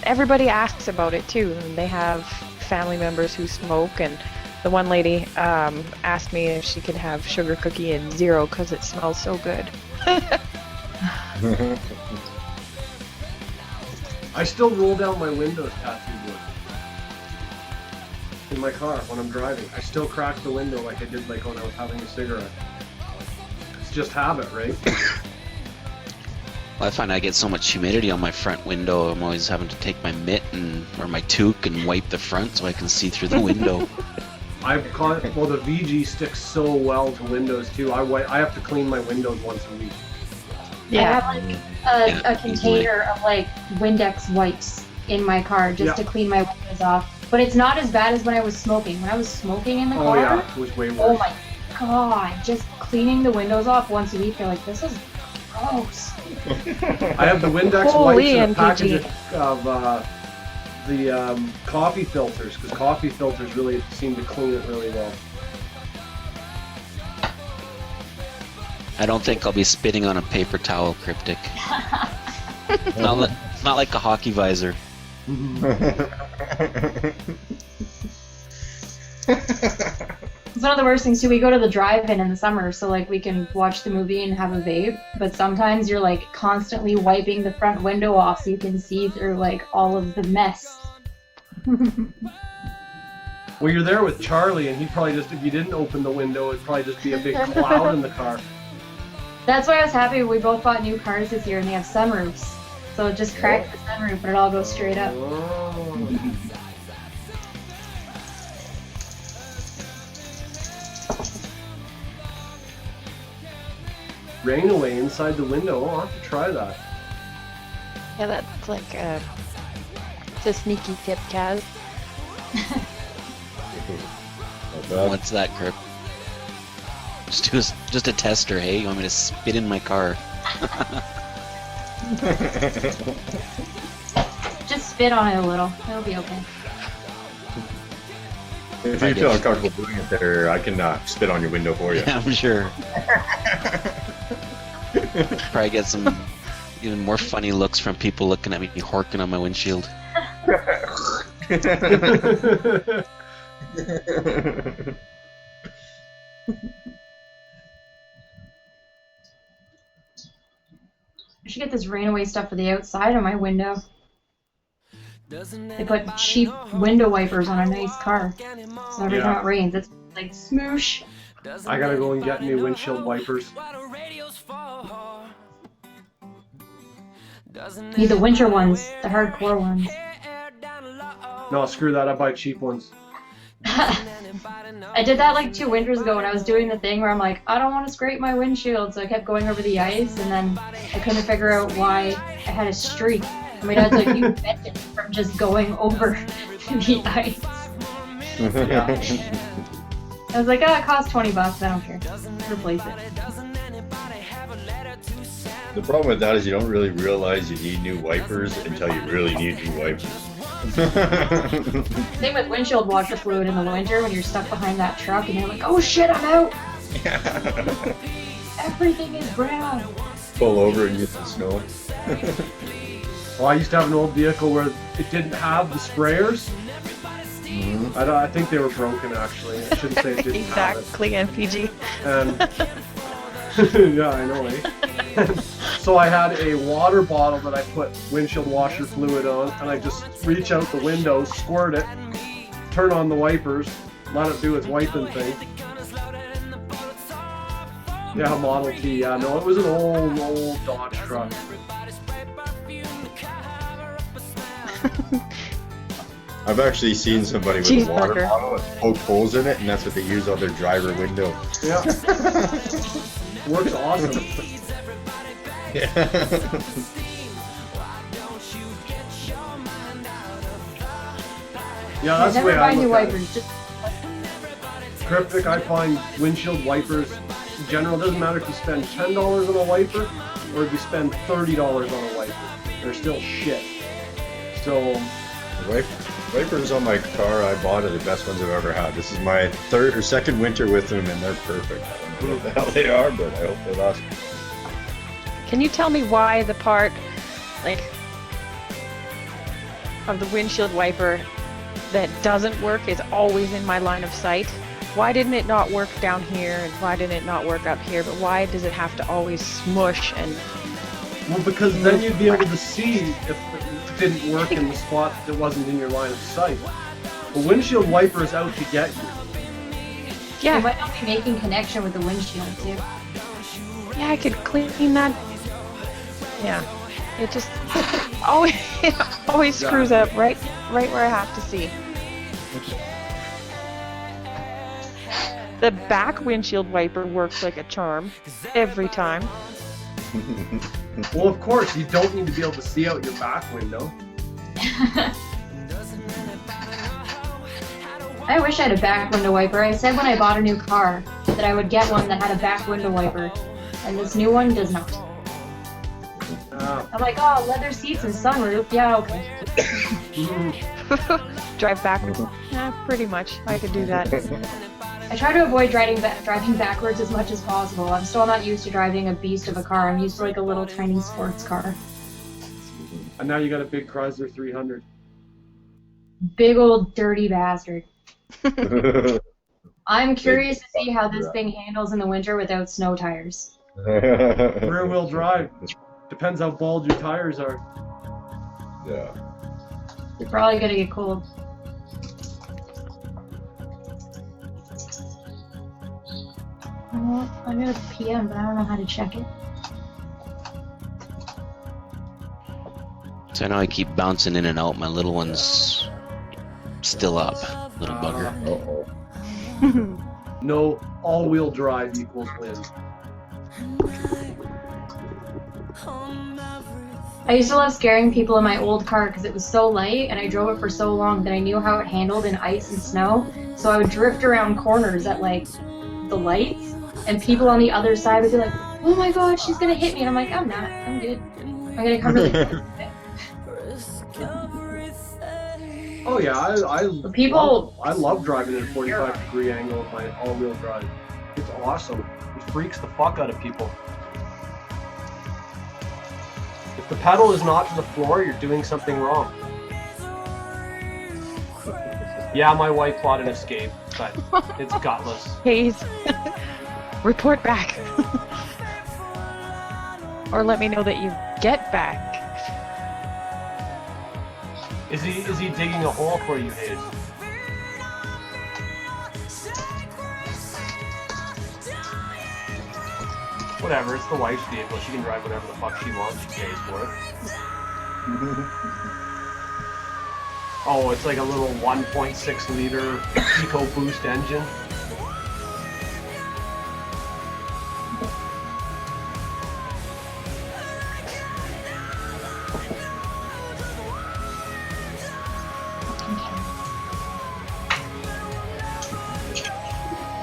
everybody asks about it too, and they have family members who smoke, and the one lady asked me if she could have sugar cookie and zero because it smells so good. I still roll down my windows tattoo wood in my car when I'm driving. I still crack the window like I did like when I was having a cigarette. It's just habit, right? Well, I find I get so much humidity on my front window, I'm always having to take my mitt or my toque and wipe the front so I can see through the window. The VG sticks so well to windows too. I have to clean my windows once a week. Yeah. I have like a container of like Windex wipes in my car just to clean my windows off. But it's not as bad as when I was smoking. When I was smoking in the car, yeah, it was way worse. oh my god, just cleaning the windows off once a week, you're like, this is gross. I have the Windex Holy wipes and a package NPG. of the coffee filters, because coffee filters really seem to clean it really well. I don't think I'll be spitting on a paper towel, Cryptic. It's not like a hockey visor. It's one of the worst things too. We go to the drive-in in the summer, so like we can watch the movie and have a vape. But sometimes you're like constantly wiping the front window off so you can see through like all of the mess. Well, you're there with Charlie, and he'd probably just, if you didn't open the window, it'd probably just be a big cloud in the car. That's why I was happy we both bought new cars this year and they have sunroofs. So just crack the sunroof, but it all goes straight up. Oh. Rain away inside the window. Oh, I'll have to try that. Yeah, that's like it's a sneaky tip, Kaz. What's that, Crypt? Just a tester, hey? You want me to spit in my car? Just spit on it a little. It'll be okay. If you feel uncomfortable doing it there, I can spit on your window for you. Yeah, I'm sure. Probably get some even more funny looks from people looking at me horking on my windshield. I should get this rain away stuff for the outside of my window. They put cheap window wipers on a nice car. So every time it rains, it's like smoosh. I gotta go and get new windshield wipers. Need the winter ones, the hardcore ones. No, screw that, I buy cheap ones. I did that like 2 winters ago when I was doing the thing where I'm like, I don't want to scrape my windshield, so I kept going over the ice, and then I couldn't figure out why I had a streak. And my dad's like, you bent it from just going over the ice. I was like, oh, it costs $20, I don't care. Replace it. The problem with that is you don't really realize you need new wipers until you really need new wipers. Same with windshield washer fluid in the winter when you're stuck behind that truck and you're like, oh shit, I'm out! Everything is brown. Pull over and get the snow. Well, I used to have an old vehicle where it didn't have the sprayers. Mm-hmm. I think they were broken, actually. I shouldn't say it didn't Exactly, NPG. have it. And yeah, I know, eh? So I had a water bottle that I put windshield washer fluid on, and I just reach out the window, squirt it, turn on the wipers, let it do its wiping thing. Yeah, Model T, yeah, no, it was an old Dodge truck. I've actually seen somebody with a water bottle and poke holes in it, and that's what they use on their driver window. Yeah. Works awesome. Yeah. Yeah, that's the way I look at it. Wipers. Just... Cryptic, I find windshield wipers, in general, doesn't matter if you spend $10 on a wiper or if you spend $30 on a wiper. They're still shit. So... Wipers on my car I bought are the best ones I've ever had. This is my 3rd or 2nd winter with them, and they're perfect. I don't know what the hell they are, but I hope they last. Can you tell me why the part, like, of the windshield wiper that doesn't work is always in my line of sight? Why didn't it not work down here, and why didn't it not work up here, but why does it have to always smush and... Well, because then you'd be able to see if it didn't work in the spot that wasn't in your line of sight. A windshield wiper is out to get you. Yeah. You might not be making connection with the windshield, too. Yeah, I could clean that. Yeah. It just always screws up right where I have to see. The back windshield wiper works like a charm every time. Well, of course, you don't need to be able to see out your back window. I wish I had a back window wiper. I said when I bought a new car that I would get one that had a back window wiper, and this new one does not. I'm like, oh, leather seats and sunroof. Yeah, okay. Drive back. Yeah, pretty much. I could do that. I try to avoid driving backwards as much as possible. I'm still not used to driving a beast of a car. I'm used to like a little tiny sports car. And now you got a big Chrysler 300. Big old dirty bastard. I'm curious to see how this thing handles in the winter without snow tires. Rear-wheel drive. Depends how bald your tires are. Yeah. You're probably gonna get cold. Well, I got a PM, but I don't know how to check it. So I know I keep bouncing in and out. My little one's still up, little bugger. Uh-oh. No, all-wheel drive equals win. I used to love scaring people in my old car because it was so light and I drove it for so long that I knew how it handled in ice and snow. So I would drift around corners at like the lights and people on the other side would be like, oh my god, she's gonna hit me. And I'm like, I'm not, I'm good. I'm gonna come really close. Oh yeah, I love driving at a 45-degree angle with my all-wheel drive. It's awesome. It freaks the fuck out of people. If the pedal is not to the floor, you're doing something wrong. Yeah, my wife bought an Escape, but it's gutless. Hayes, report back. Or let me know that you get back. Is he digging a hole for you, Hayes? Whatever, it's the wife's vehicle. She can drive whatever the fuck she wants. She pays for it. Oh, it's like a little 1.6 liter EcoBoost engine.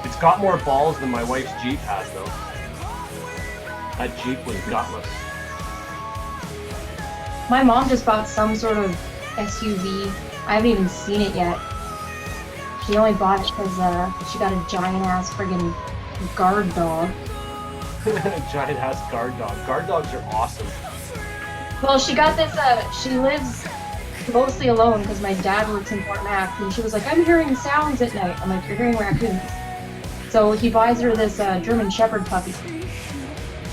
It's got more balls than my wife's Jeep has, though. That Jeep was gutless. My mom just bought some sort of SUV. I haven't even seen it yet. She only bought it because she got a giant-ass friggin' guard dog. Giant-ass guard dog. Guard dogs are awesome. Well, she got this, she lives mostly alone because my dad works in Fort Mac, and she was like, I'm hearing sounds at night. I'm like, you're hearing raccoons. So he buys her this German Shepherd puppy.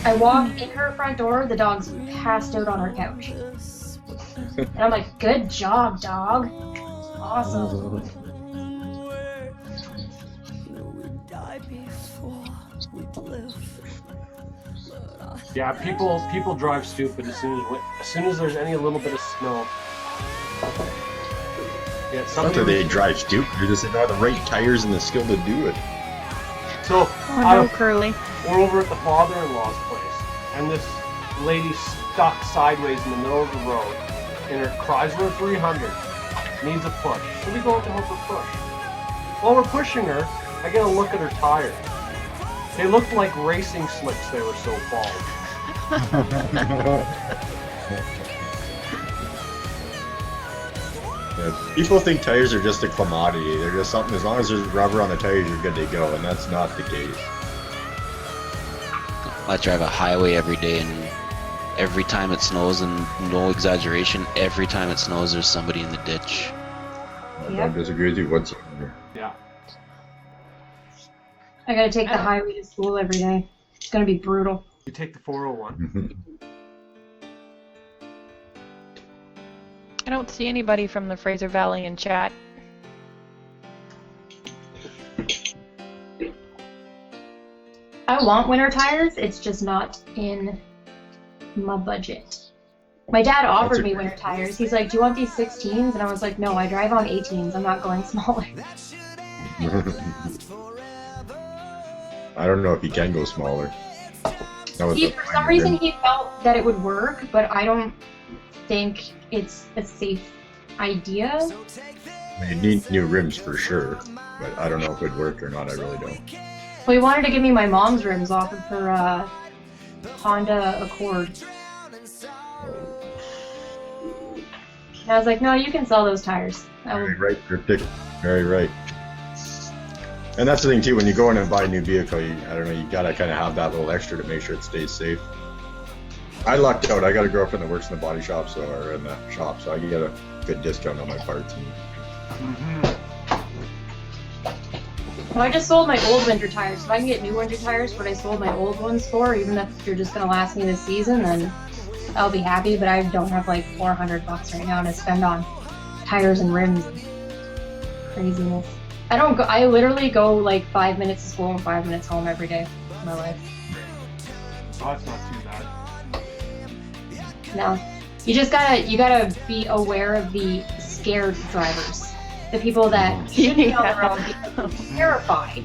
I walk in her front door, the dog's passed out on her couch. And I'm like, good job, dog. Awesome. Yeah, people drive stupid as soon as there's any little bit of snow. Yeah, Not that they drive stupid, they just don't have the right tires and the skill to do it. So, Oh no, Curly. we're over at the father-in-law's place, and this lady stuck sideways in the middle of the road in her Chrysler 300, needs a push. So we go out to help her push. While we're pushing her, I get a look at her tires. They looked like racing slicks, they were so bald. Yeah, people think tires are just a commodity. They're just something, as long as there's rubber on the tires, you're good to go, and that's not the case. I drive a highway every day, and every time it snows, and no exaggeration, every time it snows, there's somebody in the ditch. I don't disagree with you whatsoever. Yeah. I gotta take the highway to school every day. It's gonna be brutal. You take the 401. I don't see anybody from the Fraser Valley in chat. I want winter tires, it's just not in my budget. My dad offered me winter tires. He's like, do you want these 16s? And I was like, no, I drive on 18s. I'm not going smaller. I don't know if you can go smaller. For some reason, he felt that it would work, but I don't think it's a safe idea. I mean, you need new rims for sure, but I don't know if it would work or not. I really don't. Well, he wanted to give me my mom's rims off of her Honda Accord. And I was like, no, you can sell those tires. Very right, Cryptic. Very right. And that's the thing too. When you go in and buy a new vehicle, I don't know. You gotta kind of have that little extra to make sure it stays safe. I lucked out. I got a girlfriend that works in the body shop, or in the shop, so I can get a good discount on my parts. Well, I just sold my old winter tires. If I can get new winter tires, what I sold my old ones for, even if they're just gonna last me this season, then I'll be happy. But I don't have like $400 right now to spend on tires and rims. Craziness. I literally go like 5 minutes to school and 5 minutes home every day of my life. Oh, that's not too bad. No. You gotta be aware of the scared drivers. The people that shouldn't be on the road because they're terrified.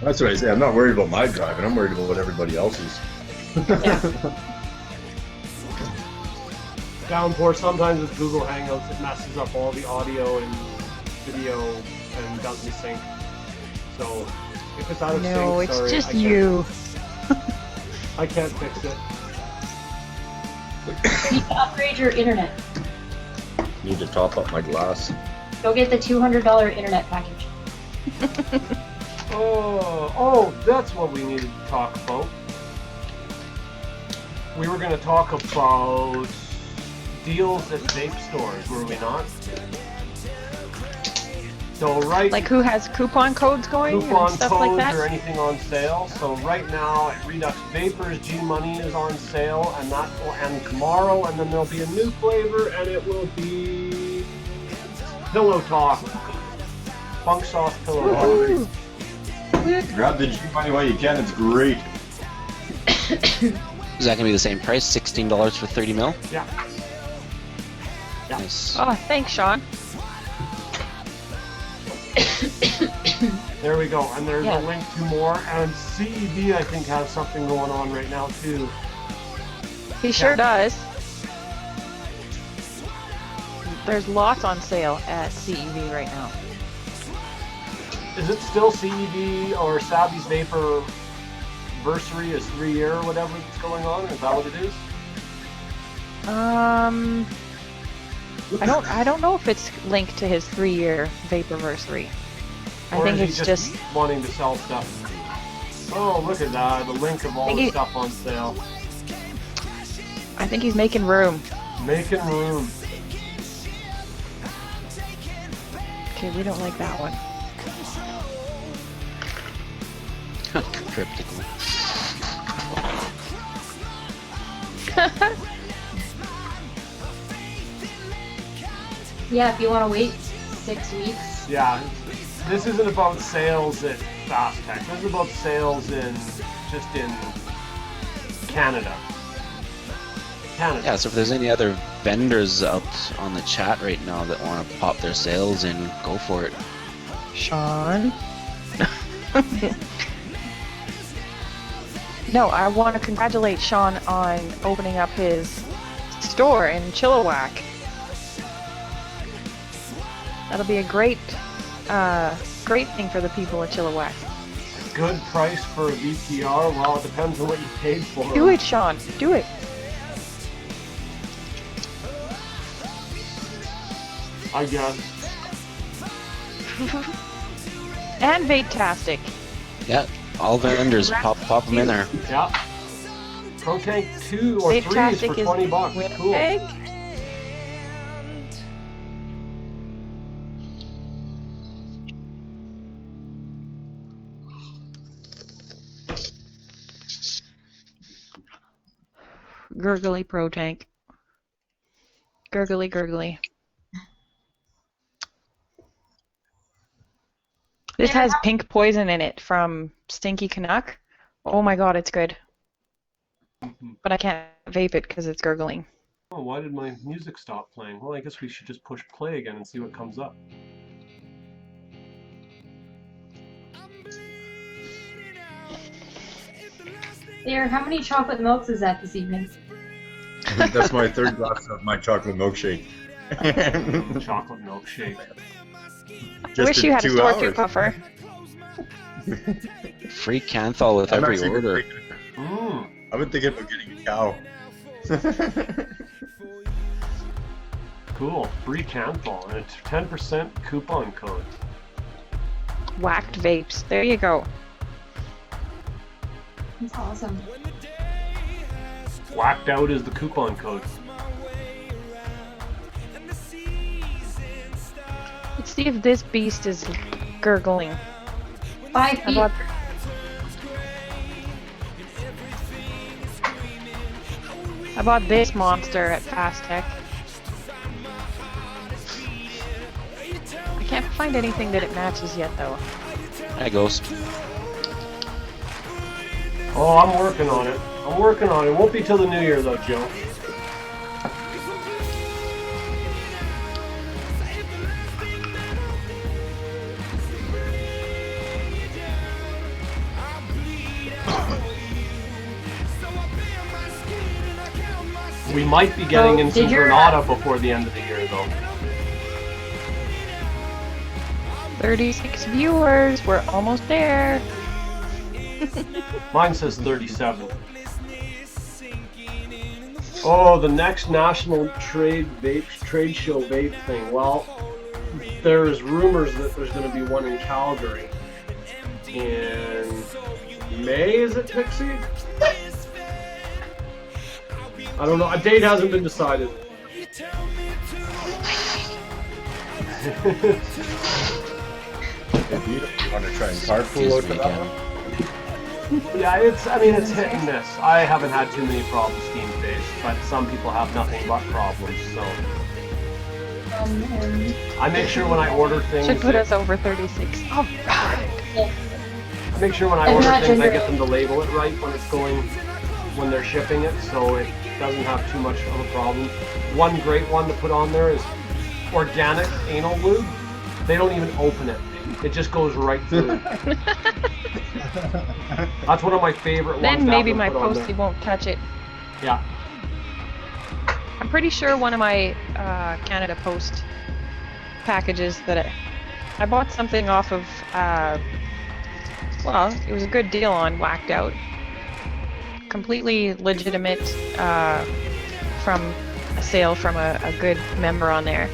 That's what I say. I'm not worried about my driving. I'm worried about what everybody else is. Yeah. Downpour, sometimes with Google Hangouts, it messes up all the audio and video and doesn't sync. So if it's out of sync, No, it's sorry, just you. I can't fix it. You need to upgrade your internet. Need to top up my glass. Go get the $200 internet package. Oh, that's what we needed to talk about. We were going to talk about deals at vape stores, were we not? So like who has coupon codes going coupon and stuff codes like that? or anything on sale. So right now at Redux Vapors, G Money is on sale, and tomorrow, and then there'll be a new flavor, and it will be Pillow Talk, Funk Sauce Pillow Talk. Grab the G Money while you can. It's great. Is that gonna be the same price? $16 for 30 mil? Yeah. Nice. Oh, thanks, Sean. There we go, and there's a link to more, and CED I think has something going on right now too. He sure does. There's lots on sale at CEV right now. Is it still CED or Savvy's Vapor Versary is 3 year or whatever that's going on? Is that what it is? I don't know if it's linked to his 3-year Vaporversary. I think is he it's just wanting to sell stuff. Oh, look at that! The link of all the stuff on sale. I think he's making room. Making room. Okay, we don't like that one. Cryptical. Yeah, if you want to wait 6 weeks. Yeah, this isn't about sales at Fast Tech. This is about sales in Canada. Yeah, so if there's any other vendors out on the chat right now that want to pop their sales in, go for it. Sean? No, I want to congratulate Sean on opening up his store in Chilliwack. That'll be a great thing for the people of Chilliwack. Good price for a VTR. Well, it depends on what you paid for. Do it, Sean. Do it. I guess. And Vape-tastic. Yeah, all vendors, pop them in there. Yeah. Pro Tank 2 or 3 is for $20. Cool. Winnipeg. Gurgly Pro Tank. Gurgly, gurgly. This has pink poison in it from Stinky Canuck. Oh my god, it's good. But I can't vape it because it's gurgling. Oh, why did my music stop playing? Well, I guess we should just push play again and see what comes up. There, how many chocolate milks is that this evening? I think that's my third glass of my chocolate milkshake. Chocolate milkshake. I wish you had a 2 store hours. too, Puffer. Free Canthol with I'm every actually order. Mmm. I've been thinking about getting a cow. Cool. Free Canthol and a 10% coupon code. Whacked vapes. There you go. That's awesome. Whacked out is the coupon code. Let's see if this beast is gurgling. 5 feet. I bought this monster at Fast Tech. I can't find anything that it matches yet, though. Hi, Ghost. Oh, I'm working on it. I'm working on it. Won't be till the new year though, Joe. We might be getting in some did your- Granada before the end of the year though. 36 viewers. We're almost there. Mine says 37. Oh, the next national trade show vape thing. Well, there's rumors that there's going to be one in Calgary in May. Is it, Pixie? I don't know. A date hasn't been decided. If you want to try and carpool out to that one? Yeah, it's hit and miss. I haven't had too many problems Steam based, but some people have nothing but problems, so I make sure when I order things Should put us over 36. All right. I make sure when I order things I get them to label it right when they're shipping it, so it doesn't have too much of a problem. One great one to put on there is organic anal lube. They don't even open it. It just goes right through. That's one of my favorite ones. Then maybe to my put on postie there. won't touch it. Yeah. I'm pretty sure one of my Canada Post packages that I bought something off of, well, it was a good deal on Whacked Out. Completely legitimate from a sale from a good member on there.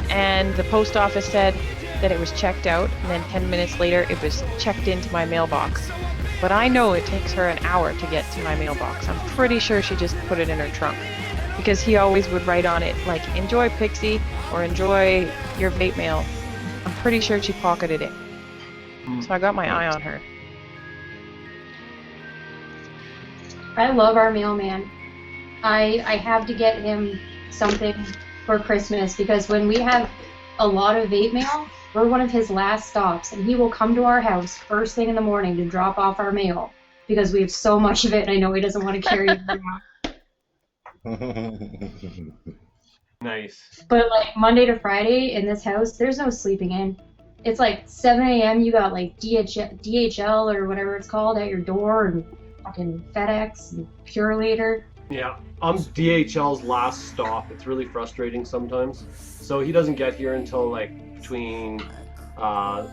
And the post office said that it was checked out, and then 10 minutes later it was checked into my mailbox. But I know it takes her an hour to get to my mailbox. I'm pretty sure she just put it in her trunk. Because he always would write on it, like, enjoy Pixie, or enjoy your vape mail. I'm pretty sure she pocketed it. So I got my eye on her. I love our mailman. I have to get him something for Christmas because when we have a lot of vape mail, we're one of his last stops, and he will come to our house first thing in the morning to drop off our mail because we have so much of it, and I know he doesn't want to carry it around. Nice. But like Monday to Friday in this house, there's no sleeping in. It's like 7 a.m. You got like DHL or whatever it's called at your door, and fucking FedEx and Pure Later. Yeah, I'm DHL's last stop. It's really frustrating sometimes. So he doesn't get here until like between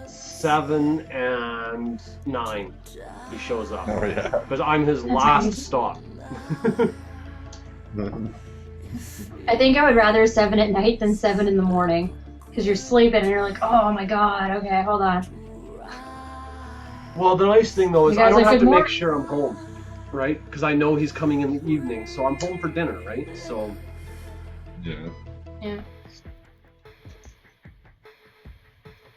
7 and 9. He shows up. Oh yeah. Because I'm his last stop. I think I would rather 7 at night than 7 in the morning. Because you're sleeping and you're like, oh my god, okay, hold on. Well, the nice thing though is You guys I don't like have good to make morning? sure I'm home, right? Because I know he's coming in the evening, so I'm home for dinner, right? So Yeah. Yeah.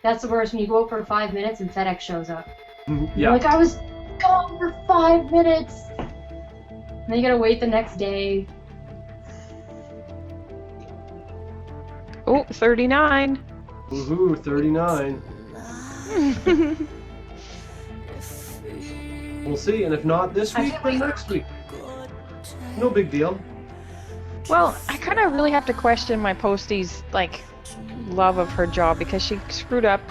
That's the worst when you go out for 5 minutes and FedEx shows up. You're yeah, like, I was gone for 5 minutes! And then you gotta wait the next day. Oh, 39. woohoo, 39. We'll see, and if not this week, then next week. No big deal. Well, I kind of really have to question my postie's, like, love of her job because she screwed up.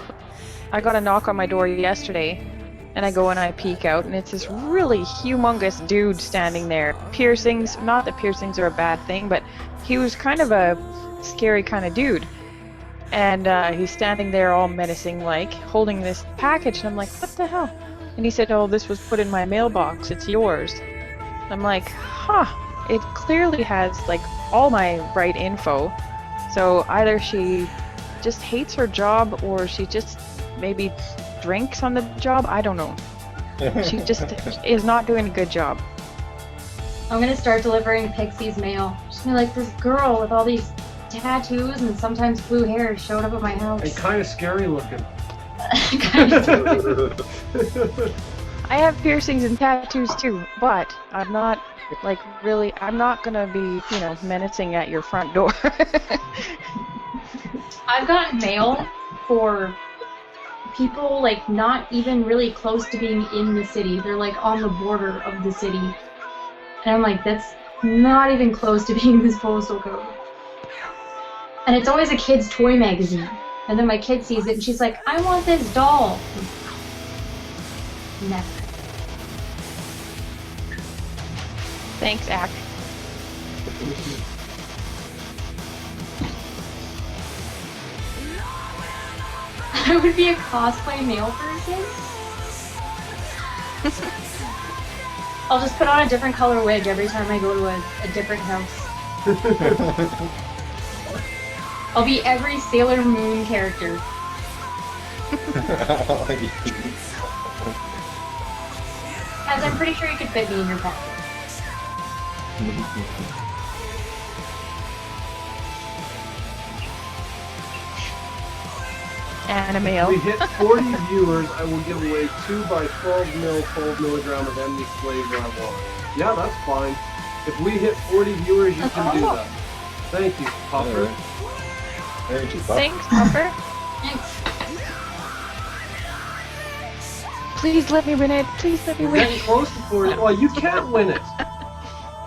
I got a knock on my door yesterday, and I go and I peek out, and it's this really humongous dude standing there. Piercings, not that piercings are a bad thing, but he was kind of a scary kind of dude. And he's standing there all menacing like, holding this package, and I'm like, what the hell? And he said, oh, this was put in my mailbox, it's yours. I'm like, huh, it clearly has like all my right info. So either she just hates her job or she just maybe drinks on the job, I don't know. She just is not doing a good job. I'm gonna start delivering Pixie's mail. She's gonna be like, this girl with all these tattoos and sometimes blue hair showed up at my house. And kind of scary looking. I have piercings and tattoos too, but I'm not like really, I'm not gonna be, you know, menacing at your front door. I've gotten mail for people like not even really close to being in the city. They're like on the border of the city. And I'm like, that's not even close to being this postal code. And it's always a kid's toy magazine. And then my kid sees it and she's like, I want this doll. Never. Thanks, Ack. I would be a cosplay mail person. I'll just put on a different color wig every time I go to a different house. I'll be every Sailor Moon character. Guys, I'm pretty sure you could fit me in your pocket. And a mail. If we hit 40 viewers, I will give away 2 by 12 mil, 12 milligram of any flavor I want. Yeah, that's fine. If we hit 40 viewers, you can do that. Thank you, Puffer. Thank you, Puffer. Thanks, Puffer. Thanks. Please let me win it. Please let me We're win getting it. close to 40. Well, you can't win it.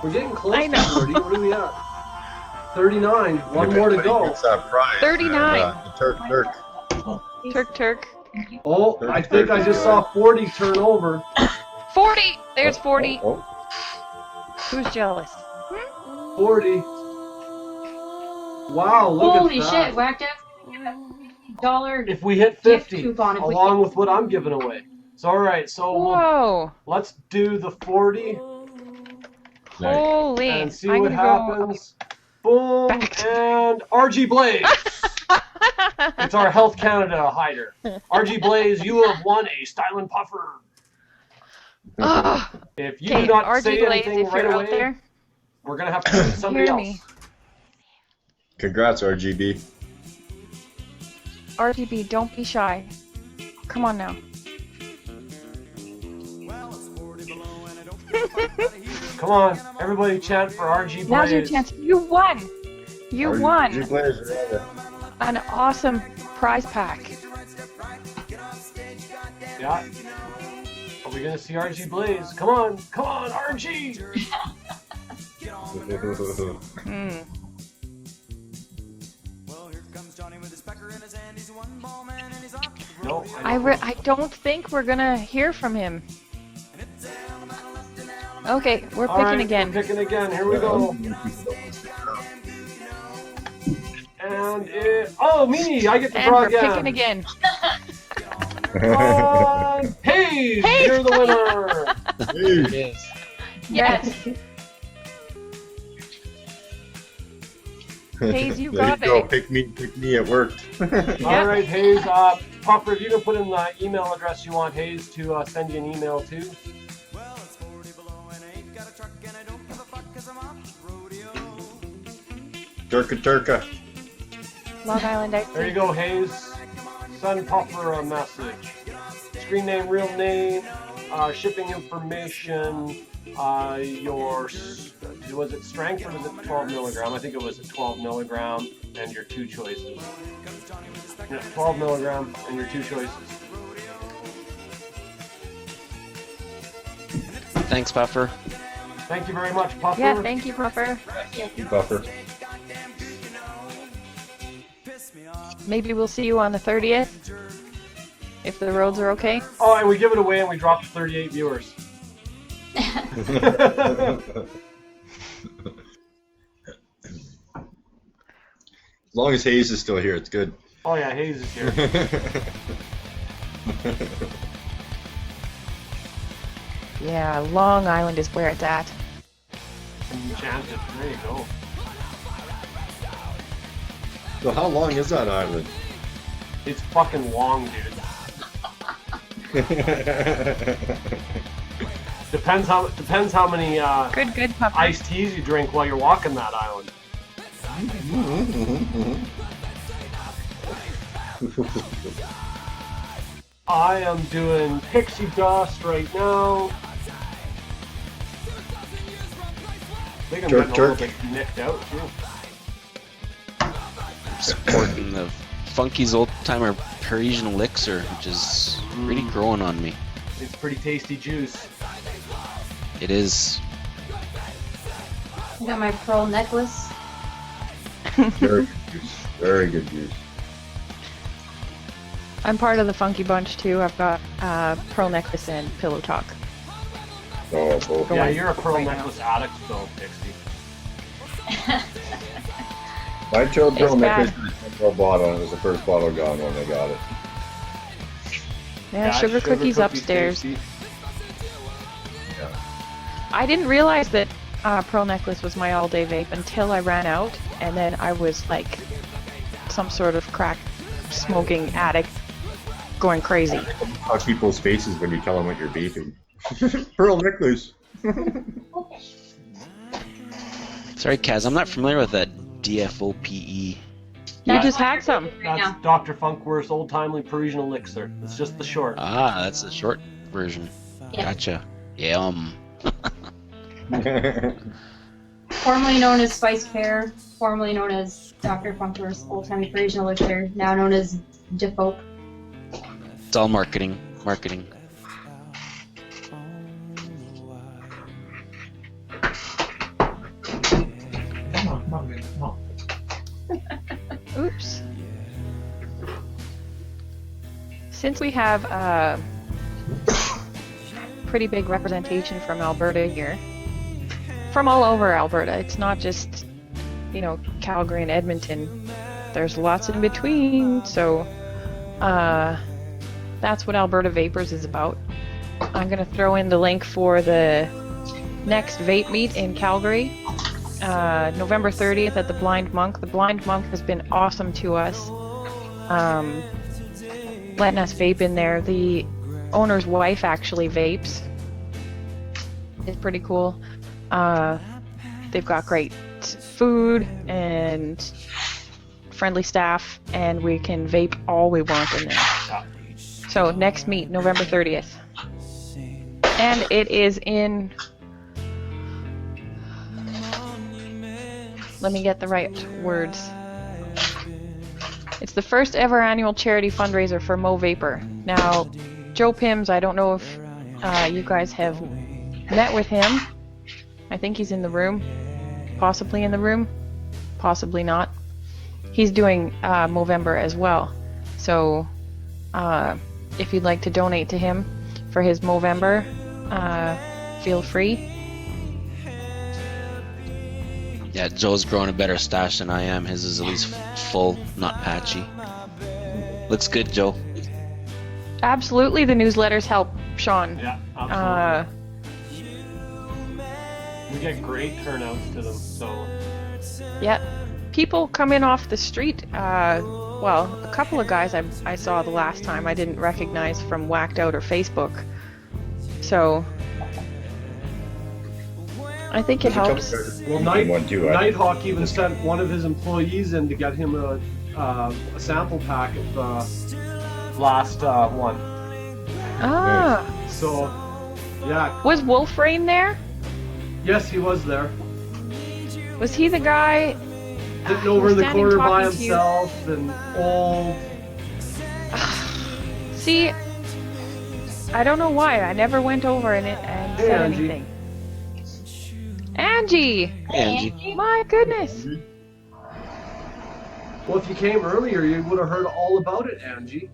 We're getting close I to know. 40. What are we at? 39. One more to go. Gets that prize, 39. the Turk. Turk. Oh, I think I just saw 40 turn over. 40! There's 40. Oh, Who's jealous? 40. Wow, look Holy at that. shit, whacked out $1 If we hit gift 50, coupon. If we along hit with what I'm giving away. So, alright, so Whoa! let's do the 40 nice. Holy! and see I'm what gonna happens. Boom, Back to- and RG Blaze. It's our Health Canada hider. RG Blaze, you have won a Stylin' Puffer. Oh, If you okay, do not RG say Blaze, anything if right you're out away, there, we're going to have to go to somebody hear else. me. Congrats, RGB. RGB, don't be shy. Come on now. Come on, everybody chant for RG Blaze. Now's your chance. You won! You won RGB players are out there. an awesome prize pack. Yeah. Are we going to see RG Blaze? Come on, RG! Hmm. No, I don't think we're gonna hear from him. Okay, we're All picking right, again. We're picking again. Here we go. And oh, me! I get to And draw we're again. picking again. Hayes, Hayes! you're the winner. Hey, Yes. Hayes, you there got you go. it. Pick me, it worked. All right, Hayes. Puffer, if you can put in the email address you want Hayes to send you an email to. Turka. Long Island Ice. There you go, Hayes. Send Puffer a message. Screen name, real name, shipping information, your, was it strength or was it 12 milligram? I think it was 12 milligram and your 2 choices. Yeah, 12 milligram and your 2 choices. Thanks, Puffer. Thank you very much, Puffer. Yeah, thank you, Puffer. Buffer. Maybe we'll see you on the 30th. If the roads are okay. Oh, and we give it away and we drop to 38 viewers. As long as Hayes is still here, it's good. Oh yeah, Hayes is here. Yeah, Long Island is where it's at. Enchanted. There you go. So how long is that island? It's fucking long, dude. Depends how many Good puppy. iced teas you drink while you're walking that island. I am doing pixie dust right now. I think I'm getting a little bit nicked out too. Supporting the Funky's old timer Parisian elixir, which is really growing on me. It's pretty tasty juice. It is. I got my pearl necklace. Very good juice. Very good juice. I'm part of the Funky Bunch too. I've got Pearl Necklace and Pillow Talk. Oh, both. Yeah, you're a pearl right necklace addict though, Pixie. My child pearl It's necklace bad. was a bottle, and it was the first bottle gone when they got it. Yeah, sugar cookies upstairs. tasty. I didn't realize that Pearl Necklace was my all-day vape until I ran out, and then I was like some sort of crack smoking addict going crazy. How people's faces when you tell them what you're vaping. Pearl necklace. Sorry, Kaz, I'm not familiar with that DFOPE. You Yeah. just had some. Right now. That's Dr. Funkworth's old timely Parisian elixir. It's just the short. Ah, that's the short version. Yeah. Gotcha. Yum. Formerly known as Spiced Pear, formerly known as Dr. Funkworth's Old Timey Parisian Elixir, now known as Defope. It's all marketing. Marketing. Come on, baby, come on. Oops. Since we have a pretty big representation from Alberta here, from all over Alberta, it's not just, you know, Calgary and Edmonton. There's lots in between, so that's what Alberta Vapers is about. I'm going to throw in the link for the next vape meet in Calgary, November 30th at the Blind Monk. The Blind Monk has been awesome to us, letting us vape in there. The owner's wife actually vapes. It's pretty cool. They've got great food and friendly staff, and we can vape all we want in there. So next meet, November 30th. And it is in... Let me get the right words. It's the first ever annual charity fundraiser for Mo Vapor. Now, Joe Pims, I don't know if you guys have met with him. I think he's in the room. Possibly in the room. Possibly not. He's doing Movember as well. So, if you'd like to donate to him for his Movember, feel free. Yeah, Joe's growing a better stash than I am. His is at least full, not patchy. Looks good, Joe. Absolutely, the newsletters help, Sean. Yeah, absolutely. We get great turnouts to them, so... Yeah. People come in off the street. Well, a couple of guys I saw the last time I didn't recognize from Whacked Out or Facebook. So, I think it helps. Well, Nighthawk even sent one of his employees in to get him a sample pack of the last one. Ah. So, yeah. Was Wolf Rain there? Yes, he was there. Was he the guy Sitting over in the standing corner by talking to you? himself and old. See, I don't know why. I never went over and Hey, said Angie. anything. Angie! Angie. My goodness! Well, if you came earlier, you would have heard all about it, Angie.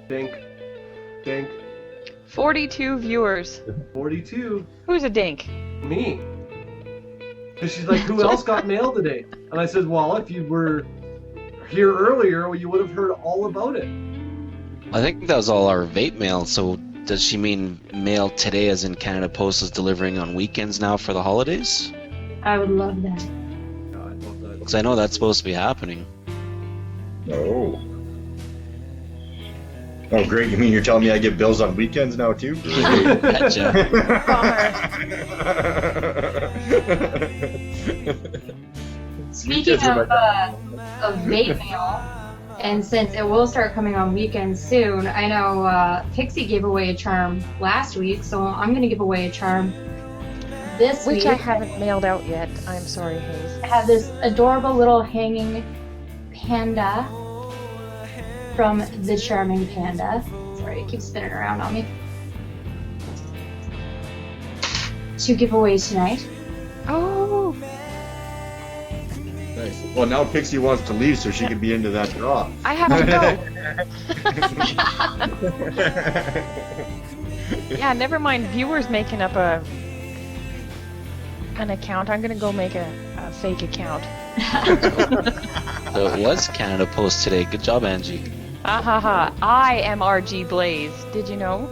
Dink. Dink. 42 viewers. 42. Who's a dink? Me. Because she's like, who else got mail today? And I said, well, if you were here earlier, well, you would have heard all about it. I think that was all our vape mail. So does she mean mail today, as in Canada Post is delivering on weekends now for the holidays? I would love that. Yeah, I love that. Because I know that's supposed to be happening. Oh. Oh, great. You mean you're telling me I get bills on weekends now, too? Gotcha. Speaking of vape mail, and since it will start coming on weekends soon, I know Pixie gave away a charm last week, so I'm going to give away a charm this week. Which I haven't mailed out yet. I'm sorry, Hayes. I have this adorable little hanging panda from the Charming Panda. Sorry, it keeps spinning around on me. To give away tonight. Oh! Nice. Well, now Pixie wants to leave so she can be into that draw. I have to go. Yeah, never mind viewers making up an account. I'm gonna go make a fake account. So it was Canada Post today. Good job, Angie. Ahaha, I am RG Blaze. Did you know?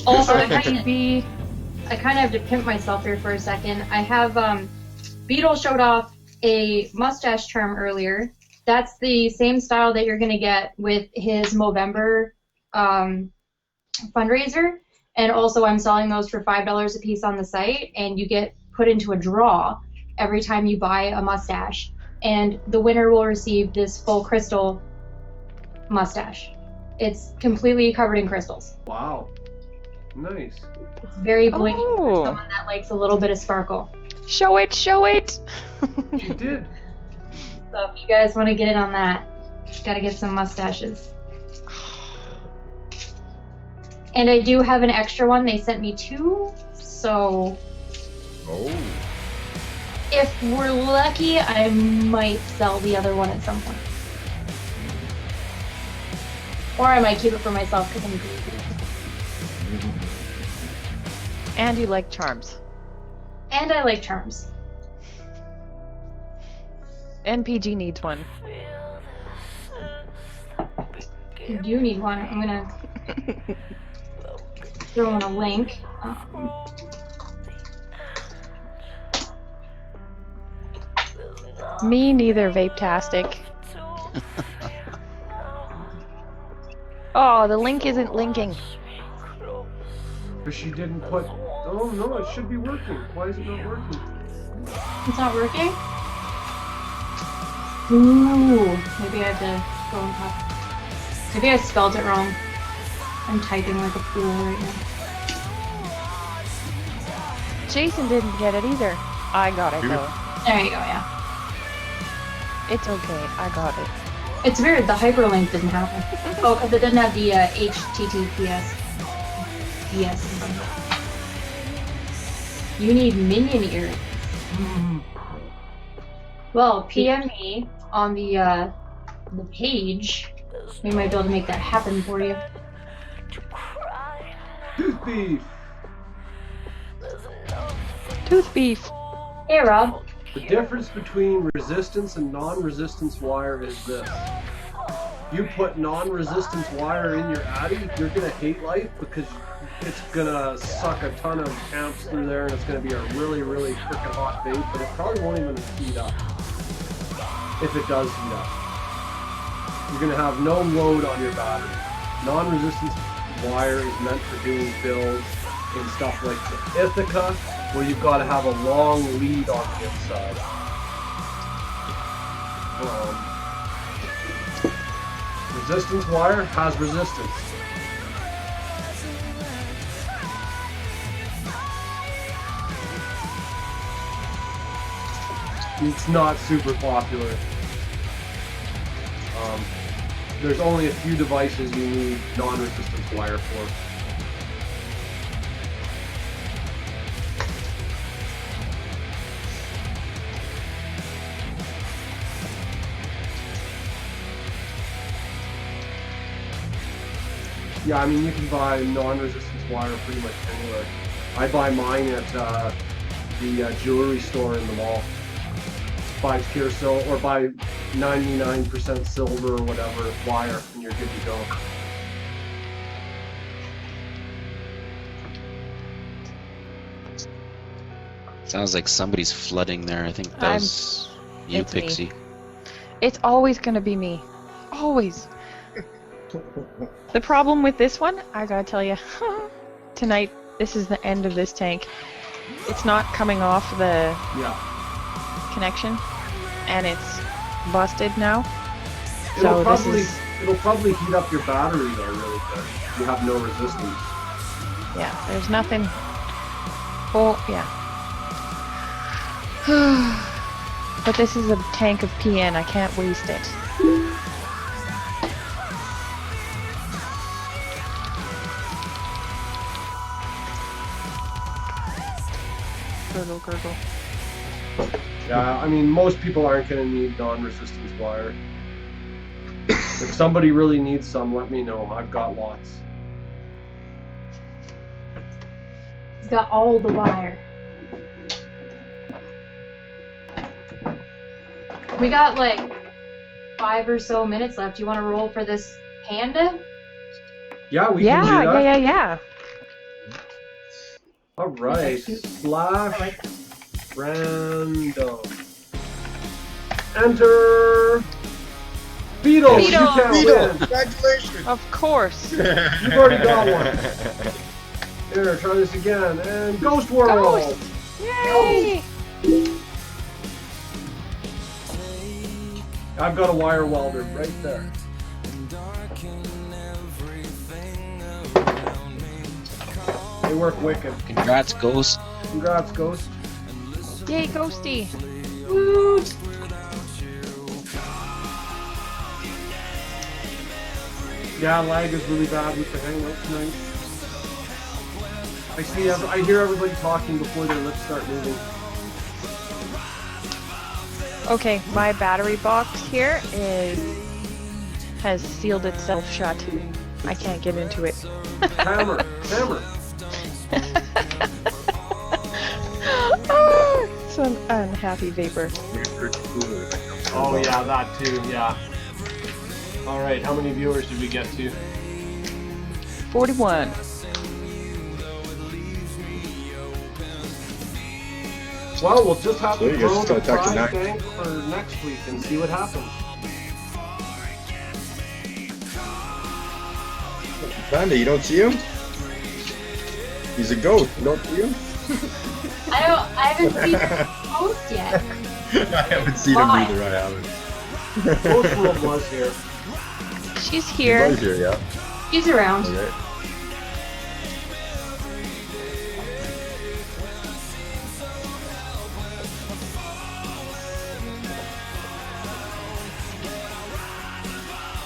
Also, I kind of have to pimp myself here for a second. I have Beetle showed off a mustache charm earlier. That's the same style that you're gonna get with his Movember fundraiser. And also, I'm selling those for $5 a piece on the site, and you get put into a draw every time you buy a mustache. And the winner will receive this full crystal mustache. It's completely covered in crystals. Wow. Nice. It's very blingy for Oh. someone that likes a little bit of sparkle. Show it, show it! She did. So if you guys want to get in on that, gotta get some mustaches. And I do have an extra one. They sent me 2, so Oh. if we're lucky, I might sell the other one at some point. Or I might keep it for myself because I'm greedy. And you like charms. And I like charms. NPG needs one. You do need one. I'm gonna throw in a link. Me neither, Vape-tastic. Oh, the link isn't linking. But she didn't put. Oh no, it should be working. Why is it not working? It's not working? Ooh, maybe I have to go on top. Maybe I spelled it wrong. I'm typing like a fool right now. Jason didn't get it either. I got it though. There you go, yeah. It's okay, I got it. It's weird, the hyperlink didn't happen. Oh, because it didn't have the HTTPS. Yes. You need minion ears. Well, PM me on the page. We might be able to make that happen for you. Tooth beef. Tooth beef. Hey, Rob. The difference between resistance and non-resistance wire is this. You put non-resistance wire in your Addy, you're gonna hate life because it's gonna suck a ton of amps through there and it's gonna be a really, really freaking hot vape, but it probably won't even heat up. If it does heat up. You're gonna have no load on your battery. Non-resistance wire is meant for doing builds and stuff like the Ithaca, where you've got to have a long lead on the inside. Resistance wire has resistance. It's not super popular. There's only a few devices you need non-resistance wire for. Yeah, I mean, you can buy non-resistance wire pretty much anywhere. I buy mine at the jewelry store in the mall. Buy pure silver or buy 99% silver or whatever wire, and you're good to go. Sounds like somebody's flooding there. I think that was you, it's me. Pixie. It's always gonna be me. Always. The problem with this one, I gotta tell you, tonight, this is the end of this tank. It's not coming off the connection, and it's busted now. It'll So probably heat up your battery there really good. You have no resistance. yeah, there's nothing. Oh yeah. But this is a tank of PN. I can't waste it. Gurgle, gurgle. Yeah, I mean, most people aren't going to need non-resistance wire. If somebody really needs some, let me know. I've got lots. He's got all the wire. We got like 5 or so minutes left. You want to roll for this panda? Yeah, we can do that. Yeah. All right, slash random. Enter. Beetle. You can't win. Congratulations! Of course. You've already got one. Here, try this again. And Ghost World. Ghost. Yay! I've got a wire welder right there. They work wicked. Congrats, Ghost. Congrats, Ghost. Yay, Ghosty. Woot! Yeah, lag is really bad with the hangout tonight. I hear everybody talking before their lips start moving. Okay, my battery box here has sealed itself shut. I can't get into it. Hammer. Oh, some unhappy vapor. Oh yeah, that too, yeah. Alright, how many viewers did we get to? 41. Well, we'll just have to So you guys throw the gotta talk to prize Mac. bank for next week and see what happens. Panda, you don't see him? He's a ghost. You don't see him? I haven't seen the post yet. I haven't seen Why? him either. I haven't. Ghost World was here. She's He here. was here, yeah. He's around. Okay.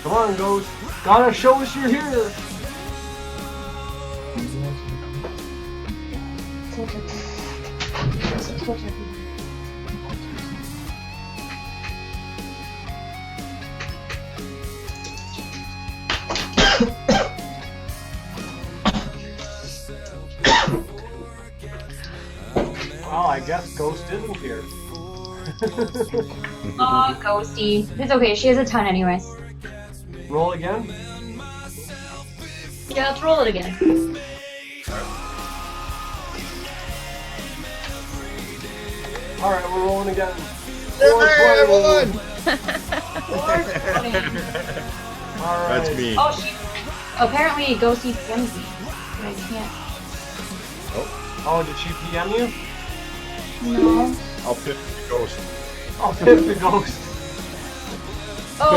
Come on, Ghost. Gotta show us you're here. Well, I guess Ghost isn't here. Oh, Ghosty. It's okay, she has a ton anyways. Roll again? Yeah, let's roll it again. Alright, we're rolling again. Hey, everyone! 420. Alright. That's me. Oh, she. Apparently, Ghosty PM'd me. But I can't. Oh, did she PM you? No. I'll pick the ghost. I'll pick the Ghost. Oh.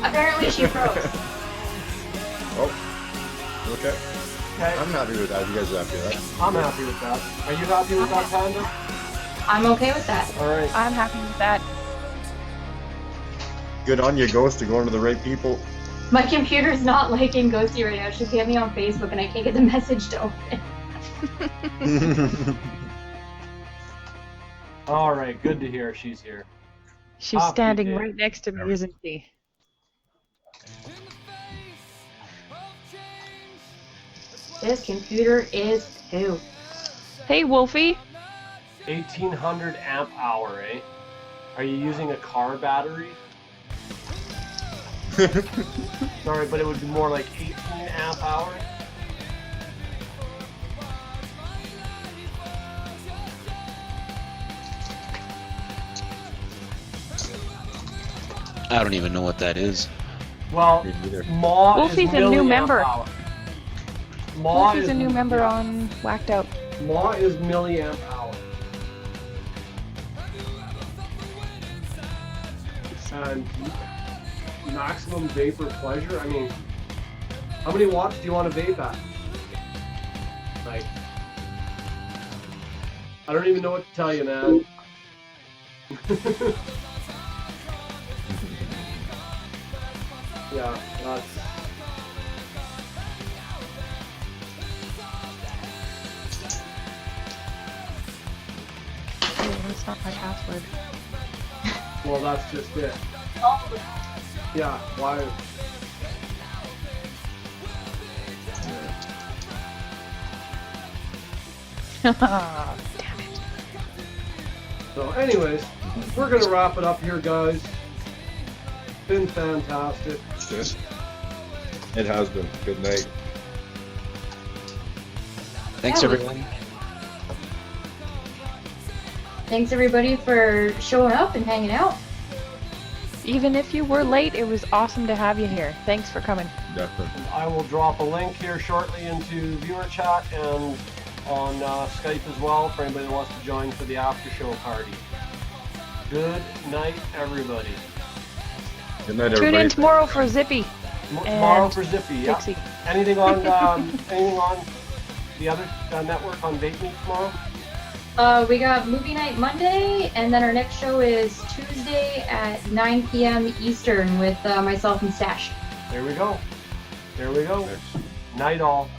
Apparently, she froze. Oh. Okay. Okay, I'm happy with that. You guys are happy with that? I'm happy with that. Are you happy with that, Panda? I'm okay with that. Alright. I'm happy with that. Good on you, Ghost, to going to the right people. My computer's not liking Ghosty right now. She hit me on Facebook and I can't get the message to open. Alright, good to hear she's here. She's Happy standing day. right next to me, isn't she? This computer is poo. Hey, Wolfie. 1800 amp hour, eh? Are you using a car battery? Sorry, but it would be more like 18 amp hour. I don't even know what that is. Well, Ma Wolfie's is a new milliamp member. hour. Ma Wolfie's is a new member on Whacked Out. Ma is milliamp hour. And maximum vapor pleasure. I mean, how many watts do you want to vape at? Like, I don't even know what to tell you, man. Yeah, that's. Oh, that's not my password. Well, that's just it. Yeah, why? Damn it. So, anyways, we're gonna wrap it up here, guys. Been fantastic. Good. It has been. Good night. Thanks, everyone. Thanks everybody for showing up and hanging out. Even if you were late, it was awesome to have you here. Thanks for coming. Definitely. I will drop a link here shortly into viewer chat and on Skype as well for anybody that wants to join for the after show party. Good night, everybody. Good night, Tune everybody. in tomorrow for Zippy. Tomorrow And for Zippy, yeah. Pixie. Anything on the other network on Vape Meet tomorrow? We got movie night Monday, and then our next show is Tuesday at 9 p.m. Eastern with myself and Stash. There we go. There we go. Night all.